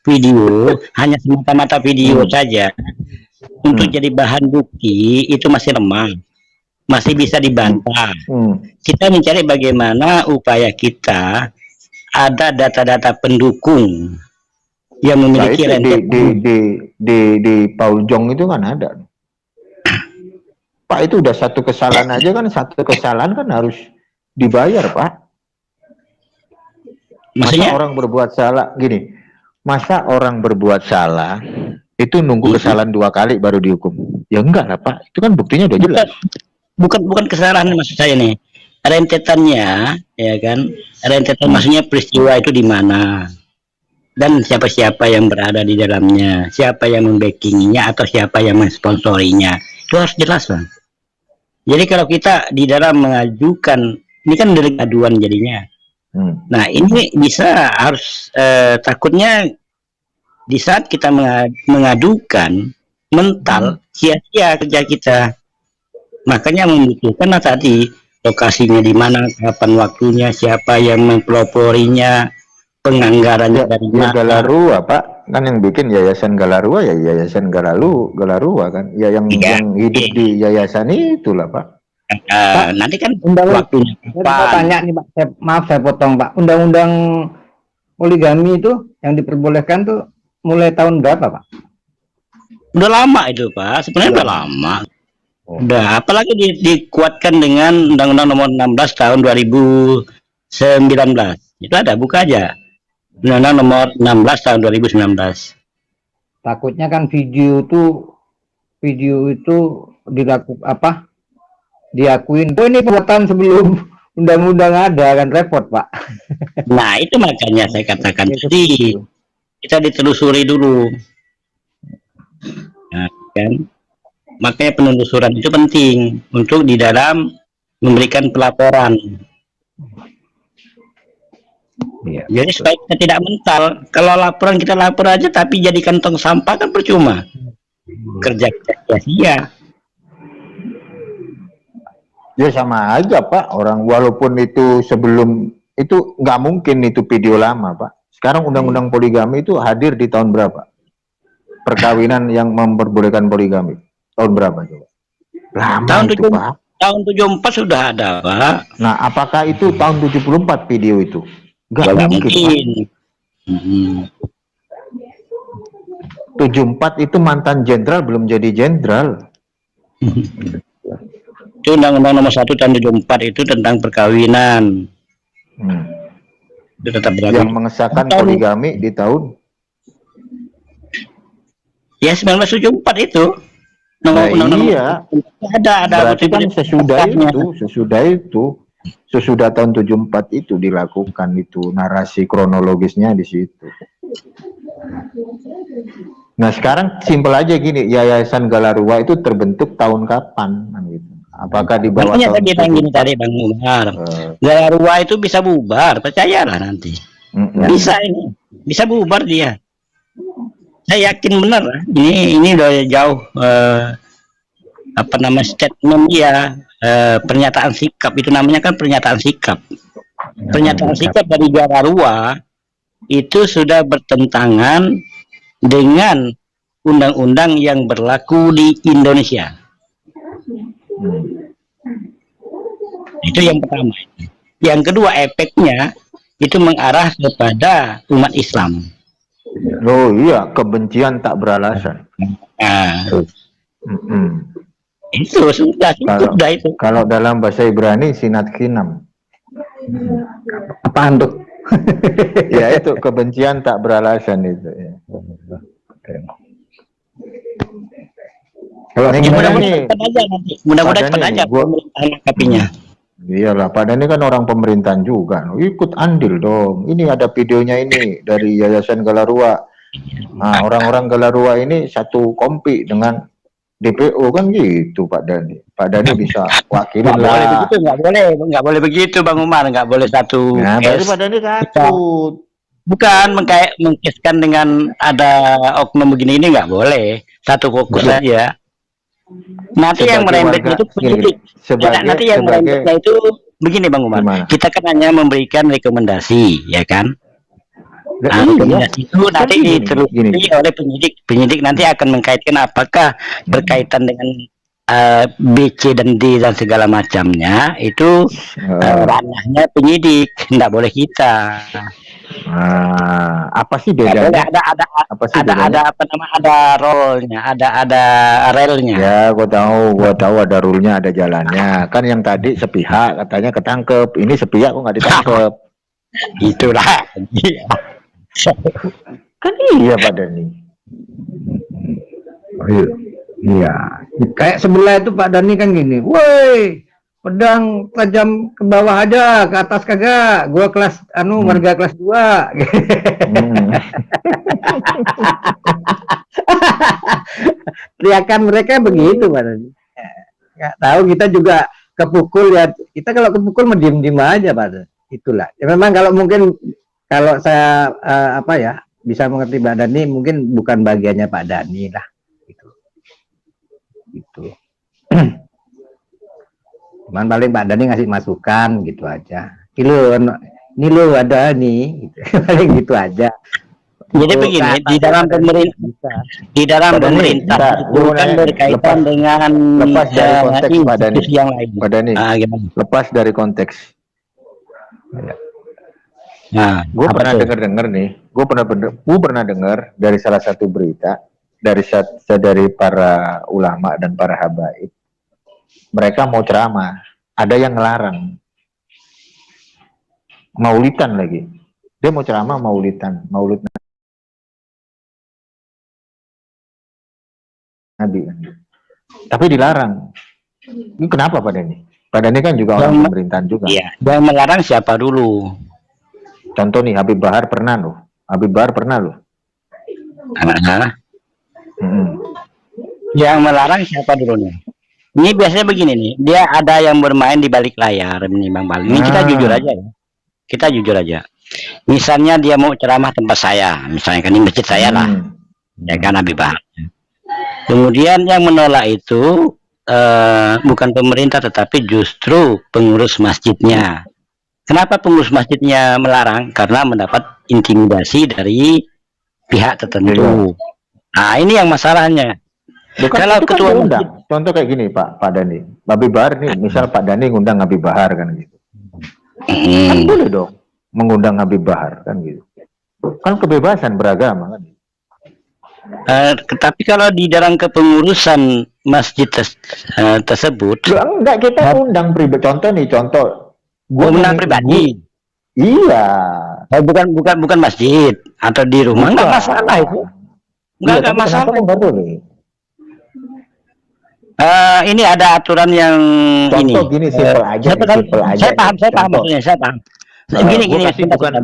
video hanya semata-mata video saja untuk jadi bahan bukti itu masih lemah, masih bisa dibantah. Kita mencari bagaimana upaya kita ada data-data pendukung yang memiliki di Paul Jong itu kan ada. Pak, itu udah satu kesalahan aja kan, satu kesalahan kan harus dibayar Pak. Maksudnya orang berbuat salah gini, masa orang berbuat salah itu nunggu kesalahan 2 kali baru dihukum? Ya enggak lah Pak, itu kan buktinya udah jelas. Bukan kesalahan maksud saya nih. rentetannya, ya kan? Rentetan maksudnya peristiwa itu di mana dan siapa-siapa yang berada di dalamnya, siapa yang membackinginya atau siapa yang mensponsorinya, itu harus jelas, Bang. Jadi kalau kita di dalam mengajukan, ini kan delik aduan jadinya. Nah ini bisa harus takutnya di saat kita mengadukan mental sia-sia kerja kita. Makanya membutuhkan tadi lokasinya di mana, kapan waktunya, siapa yang mempeloporinya, penganggarannya dari mana. Galarua, Pak, kan yang bikin Yayasan Galarua ya Yayasan Galarua kan, ya yang hidup di yayasan itulah, Pak. Nanti kan waktunya. Saya tanya nih, Pak, maaf saya potong, Pak. Undang-undang poligami itu yang diperbolehkan tuh mulai tahun berapa, Pak? Udah lama itu, Pak. Sebenarnya udah lama. Udah, apalagi dikuatkan dengan Undang-Undang Nomor 16 tahun 2019. Itu ada, buka aja. Undang-Undang Nomor 16 tahun 2019. Takutnya kan video itu diakuin. Oh, ini perbuatan sebelum undang-undang ada, kan repot, Pak. Nah, itu makanya saya katakan tadi kita ditelusuri dulu. Nah, kan? Makanya penelusuran itu penting untuk di dalam memberikan pelaporan. Ya, jadi supaya kita tidak mental. Kalau laporan kita lapor aja tapi jadi kantong sampah kan percuma. Kerja kita sia-sia. Ya sama aja, Pak. Orang walaupun itu sebelum itu nggak mungkin itu video lama, Pak. Sekarang undang-undang poligami itu hadir di tahun berapa? Perkawinan yang memperbolehkan poligami. Tahun berapa coba? Lama tahun itu, Pak. Tahun 74 sudah ada, Pak. Nah, apakah itu tahun 74 video itu? Nggak mungkin. 74 itu mantan jenderal belum jadi jenderal. Itu Undang-Undang Nomor 1 tahun 74 itu tentang perkawinan. Itu tetap berlaku. Yang mengesahkan poligami di tahun? Ya 1974 itu. Nah, iya. Ada. Berarti kan sesudah tahun 74 itu dilakukan itu narasi kronologisnya di situ. Nah sekarang simpel aja gini, Yayasan Galarua itu terbentuk tahun kapan? Gitu. Apakah di bawah tahun gini tadi Bang Umar, Galarua itu bisa bubar, percayalah nanti. Bisa ini, bisa bubar dia. Saya yakin benar. Ini udah jauh statement dia, pernyataan sikap itu namanya kan pernyataan sikap. Pernyataan sikap dari Galarua itu sudah bertentangan dengan undang-undang yang berlaku di Indonesia. Itu yang pertama. Yang kedua, efeknya itu mengarah kepada umat Islam. Oh iya, kebencian tak beralasan. Itu sudah itu. Kalau dalam bahasa Ibrani sinat khinam. Apaan tuh? Ya itu kebencian tak beralasan itu. Ya. Kalau mudah-mudahan cepat aja pemerintahan kapinya. Iyalah, Pak Dhani kan orang pemerintahan juga, ikut andil dong. Ini ada videonya ini dari Yayasan Galarua. Nah, orang-orang Galarua ini satu kompi dengan DPO kan gitu, Pak Dhani. Pak Dhani bisa wakilin lah. Nggak boleh begitu, Bang Umar. Nggak boleh satu. Nah, berarti Pak Dhani takut. Bukan mengkaitkan dengan ada oknum begini ini nggak boleh. Satu fokus saja. Nanti yang merembetnya itu penyidik. Nanti yang merembetnya itu begini, Bang Umar. Gimana? Kita kan hanya memberikan rekomendasi, ya kan? Nah, rekomendasi itu nanti ditelusuri oleh penyidik. Penyidik nanti akan mengkaitkan apakah berkaitan dengan B, C, dan D dan segala macamnya. Itu ranahnya penyidik, tidak boleh kita. Apa sih bedanya? Ada role-nya, ada relnya. Ya, gua tahu ada rule-nya, ada jalannya. Kan yang tadi sepihak katanya ketangkep, ini sepihak kok nggak ditangkep. Itulah. Kan iya, Pak Dhani. Iya. Kayak sebelah itu Pak Dhani kan gini, woi, pedang tajam ke bawah aja, ke atas kagak. Gua kelas marga kelas 2. Teriakan mereka begitu, Pak. Nggak tahu, kita juga kepukul ya. Kita kalau kepukul diem aja, Pak. Itulah. Ya memang kalau mungkin kalau saya bisa mengerti Pak Dhani, mungkin bukan bagiannya Pak Dhani lah. Gitu. Cuman paling Pak Dhani ngasih masukan gitu aja. Ini lo ada nih, gitu. Paling gitu aja. Jadi begini, di dalam pemerintah, bukan berkaitan dengan lepas dari konteks Pak Dhani. yang lain. Pak Dhani, lepas dari konteks. Nah, gue pernah dengar nih, gue pernah dengar dari salah satu berita dari para ulama dan para habaib. Mereka mau ceramah, ada yang ngelarang. Maulidan lagi. Dia mau ceramah maulid Nabi. Tapi dilarang. Ini kenapa Pak Dhani? Pak Dhani kan juga orang pemerintahan juga. Iya, yang melarang siapa dulu? Contoh nih, Habib Bahar pernah loh. Yang melarang siapa dulu nih? Ini biasanya begini nih, dia ada yang bermain di balik layar, ini Bang Bal. Ini kita jujur aja ya. Kita jujur aja. Misalnya dia mau ceramah tempat saya, misalnya kan di masjid saya lah, ya kan Habib Bahar. Kemudian yang menolak itu bukan pemerintah, tetapi justru pengurus masjidnya. Kenapa pengurus masjidnya melarang? Karena mendapat intimidasi dari pihak tertentu. Nah, ini yang masalahnya. Kalau ketua undang, contoh kayak gini Pak Dhani, Habib Bahar nih, misal Pak Dhani ngundang Habib Bahar kan gitu. Kan boleh dong mengundang Habib Bahar kan gitu. Kan kebebasan beragama kan. Tapi kalau di dalam kepengurusan masjid tersebut, enggak, kita undang pribadi. Contoh gue undang pribadi. Iya. Bukan masjid atau di rumah, enggak masalah itu. Enggak masalah. Enggak boleh. Ini ada aturan yang contoh gini simpel aja. Saya paham maksudnya, saya paham. Gini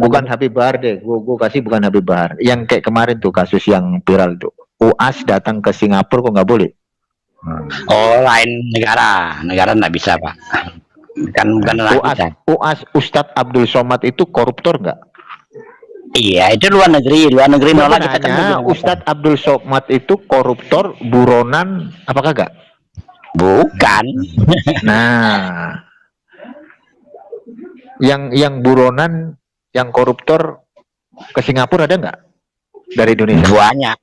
bukan Habib Bahar deh, gue kasih bukan Habib Bahar. Yang kayak kemarin tuh kasus yang viral tuh, UAS datang ke Singapura kok nggak boleh? Oh, lain negara nggak bisa Pak. Bukan UAS Ustadz Abdul Somad itu koruptor nggak? Iya, itu luar negeri nolak. Kita kan Ustadz Abdul Somad itu koruptor buronan apa kagak? Bukan. Nah, yang buronan, yang koruptor ke Singapura ada nggak dari Indonesia? Banyak.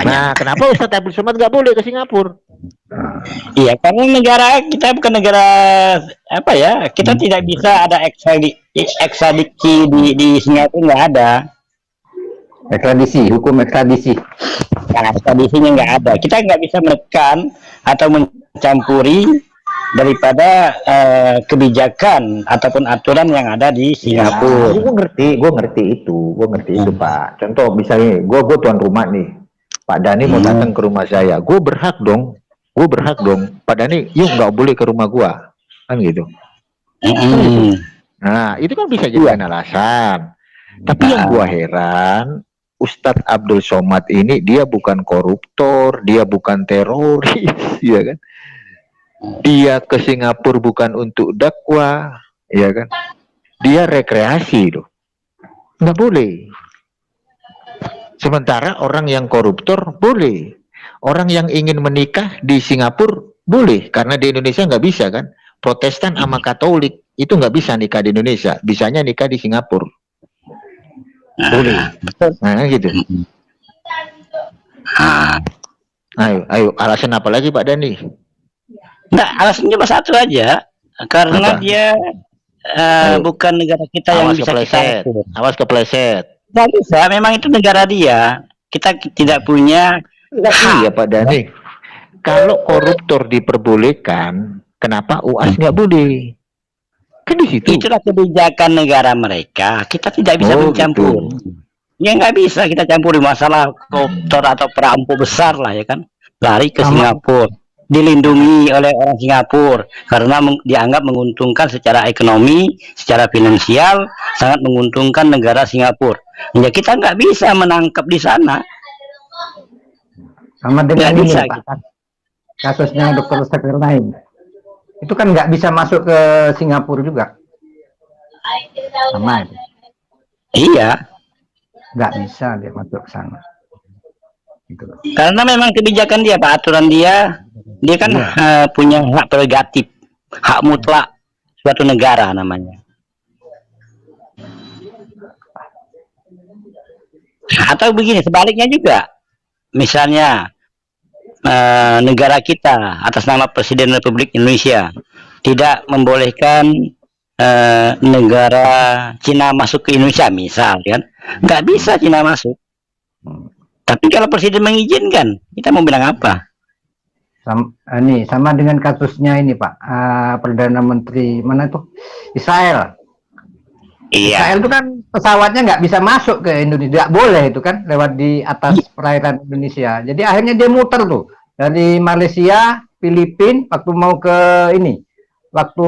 Nah, kenapa Ustadz Abdul Somad nggak boleh ke Singapura? Iya, karena negara kita bukan negara kita tidak bisa ada ekstradisi di Singapura, nggak ada. Hukum ekstradisi. Nah, ekstradisinya nggak ada. Kita nggak bisa menekan atau mencampuri daripada kebijakan ataupun aturan yang ada di Singapura. Gue ngerti itu Pak. Contoh misalnya, gue tuan rumah nih, Pak Dhani mau datang ke rumah saya, gue berhak dong. Pak Dhani, yuk nggak boleh ke rumah gue, kan gitu. Nah, itu kan bisa jadi alasan. Tapi yang gue heran, Ustadz Abdul Somad ini dia bukan koruptor, dia bukan teroris, ya kan? Dia ke Singapura bukan untuk dakwah, ya kan? Dia rekreasi loh, nggak boleh. Sementara orang yang koruptor boleh, orang yang ingin menikah di Singapura boleh, karena di Indonesia nggak bisa kan? Protestan sama Katolik itu nggak bisa nikah di Indonesia, bisanya nikah di Singapura. Boleh. Nah, gitu. Ayo, alasan apa lagi Pak Dhani? Nah, alasan cuma satu aja, karena dia bukan negara kita yang bisa kita atur. Awas kepleset. Nggak bisa, memang itu negara dia. Kita tidak punya. Iya Pak Dhani. Kalau koruptor diperbolehkan, kenapa UAS nggak boleh? Kan di situ. Itulah kebijakan negara mereka. Kita tidak bisa mencampur. Gitu. Ya nggak bisa kita campuri masalah koruptor atau perampok besar lah ya kan. Lari ke Singapura. dilindungi oleh orang Singapura karena dianggap menguntungkan secara ekonomi, secara finansial, sangat menguntungkan negara Singapura. Ya kita nggak bisa menangkap di sana. Sama dengan Nggak ini bisa, Pak, kasusnya dokter lain. Itu kan nggak bisa masuk ke Singapura juga. Sama itu. Iya. Nggak bisa dia masuk ke sana. Gitu. Karena memang kebijakan dia, Pak, aturan dia kan punya hak prerogatif, hak mutlak suatu negara namanya. Atau begini, sebaliknya juga, misalnya negara kita atas nama Presiden Republik Indonesia tidak membolehkan negara Cina masuk ke Indonesia, misal kan, nggak bisa Cina masuk. Tapi kalau Presiden mengizinkan, kita mau bilang apa? Sama dengan kasusnya ini Pak, Perdana Menteri mana tuh, Israel. Iya. Israel itu kan pesawatnya nggak bisa masuk ke Indonesia, nggak boleh itu kan lewat di atas perairan Indonesia. Jadi akhirnya dia muter tuh dari Malaysia, Filipina, waktu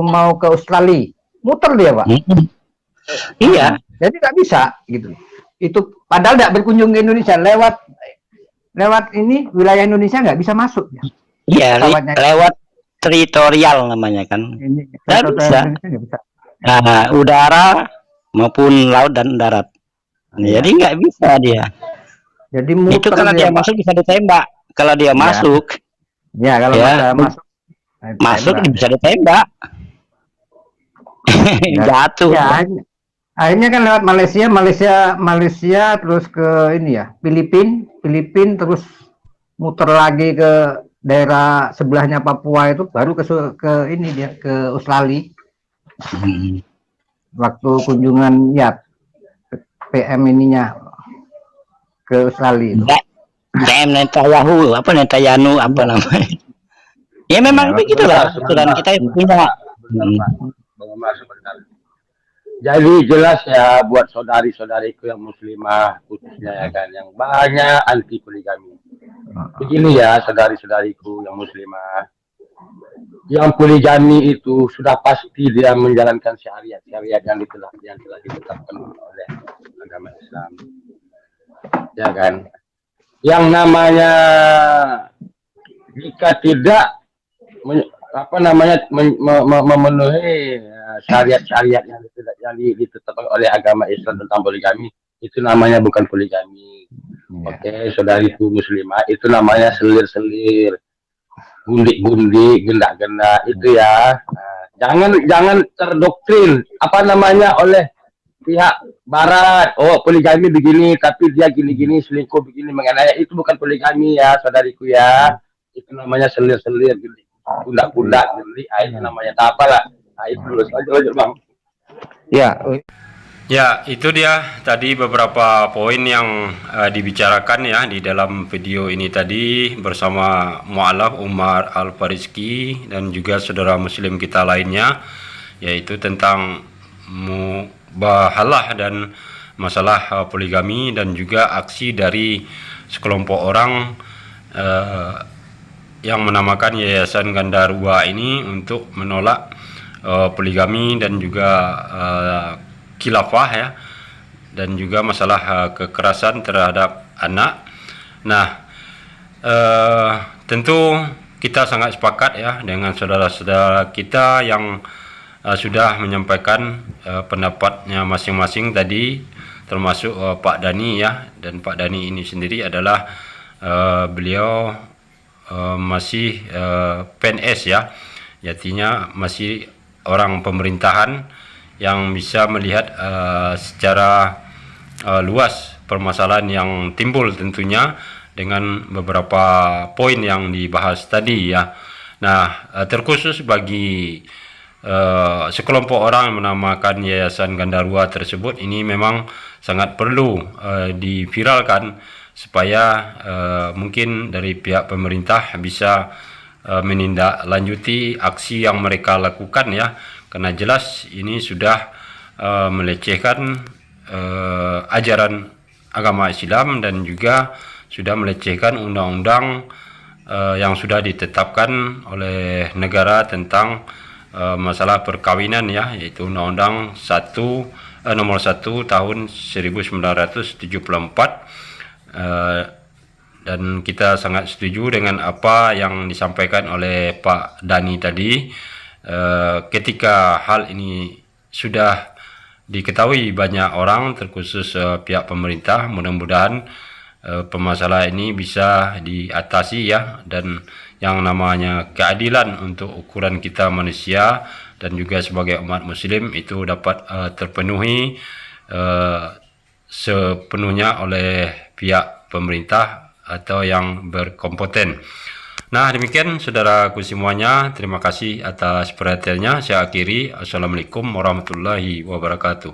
mau ke Australia, muter dia Pak. Iya. Jadi nggak bisa gitu. Itu padahal nggak berkunjung ke Indonesia, lewat ini wilayah Indonesia nggak bisa masuk. Iya, lewat teritorial namanya kan. Nggak bisa. Nah, udara maupun laut dan darat. Jadi nggak bisa dia. Jadi muter itu kalau dia masuk bisa ditembak. Kalau dia masuk, kalau masuk bisa ditembak. Jatuh. Ya, akhirnya kan lewat Malaysia terus ke ini ya, Filipina terus muter lagi ke daerah sebelahnya Papua itu, baru ke ini dia ke Australia. Waktu kunjungan ya PM ininya ke Australia itu. PM Netanyahu apa namanya? Ya memang begitulah aturan kita punya. Jadi jelas ya buat saudari-saudariku yang muslimah khususnya ya kan, yang banyak anti poligami. Begini ya saudari-saudariku yang muslimah, yang poligami itu sudah pasti dia menjalankan syariat yang telah ditetapkan oleh agama Islam. Ya kan? Yang namanya jika tidak memenuhi syariat-syariat yang ditetapkan oleh agama Islam tentang poligami, itu namanya bukan poligami. Oke, saudariku muslimah, itu namanya selir-selir, gundik-gundik, gendak-gendak, itu ya. Jangan terdoktrin oleh pihak barat. Oh, poligami begini, tapi dia gini-gini, selingkuh begini, mengenai itu bukan poligami ya, saudariku ya. Itu namanya selir-selir, pundak-pundak, itu namanya apa lah? Itu dulu saja, Bang. Ya, itu dia tadi beberapa poin yang dibicarakan ya di dalam video ini tadi bersama Mu'alaf Umar Al-Fariski dan juga saudara muslim kita lainnya, yaitu tentang mubahalah dan masalah poligami dan juga aksi dari sekelompok orang yang menamakan Yayasan Gandarua ini untuk menolak poligami dan juga khilafah ya, dan juga masalah kekerasan terhadap anak. Nah, tentu kita sangat sepakat ya dengan saudara-saudara kita yang sudah menyampaikan pendapatnya masing-masing tadi, termasuk Pak Dani ya, dan Pak Dani ini sendiri adalah beliau masih PNS ya, artinya masih orang pemerintahan yang bisa melihat secara luas permasalahan yang timbul tentunya dengan beberapa poin yang dibahas tadi ya. Nah, terkhusus bagi sekelompok orang yang menamakan Yayasan Gandarua tersebut, ini memang sangat perlu diviralkan supaya mungkin dari pihak pemerintah bisa menindaklanjuti aksi yang mereka lakukan ya, karena jelas ini sudah melecehkan ajaran agama Islam dan juga sudah melecehkan undang-undang yang sudah ditetapkan oleh negara tentang masalah perkawinan ya, yaitu Undang-Undang nomor 1 tahun 1974. Dan kita sangat setuju dengan apa yang disampaikan oleh Pak Dani tadi. Ketika hal ini sudah diketahui banyak orang, terkhusus pihak pemerintah, mudah-mudahan permasalahan ini bisa diatasi ya, dan yang namanya keadilan untuk ukuran kita manusia dan juga sebagai umat muslim itu dapat terpenuhi sepenuhnya oleh pihak pemerintah atau yang berkompeten. Nah, demikian saudaraku semuanya, terima kasih atas perhatiannya. Saya akhiri. Assalamualaikum warahmatullahi wabarakatuh.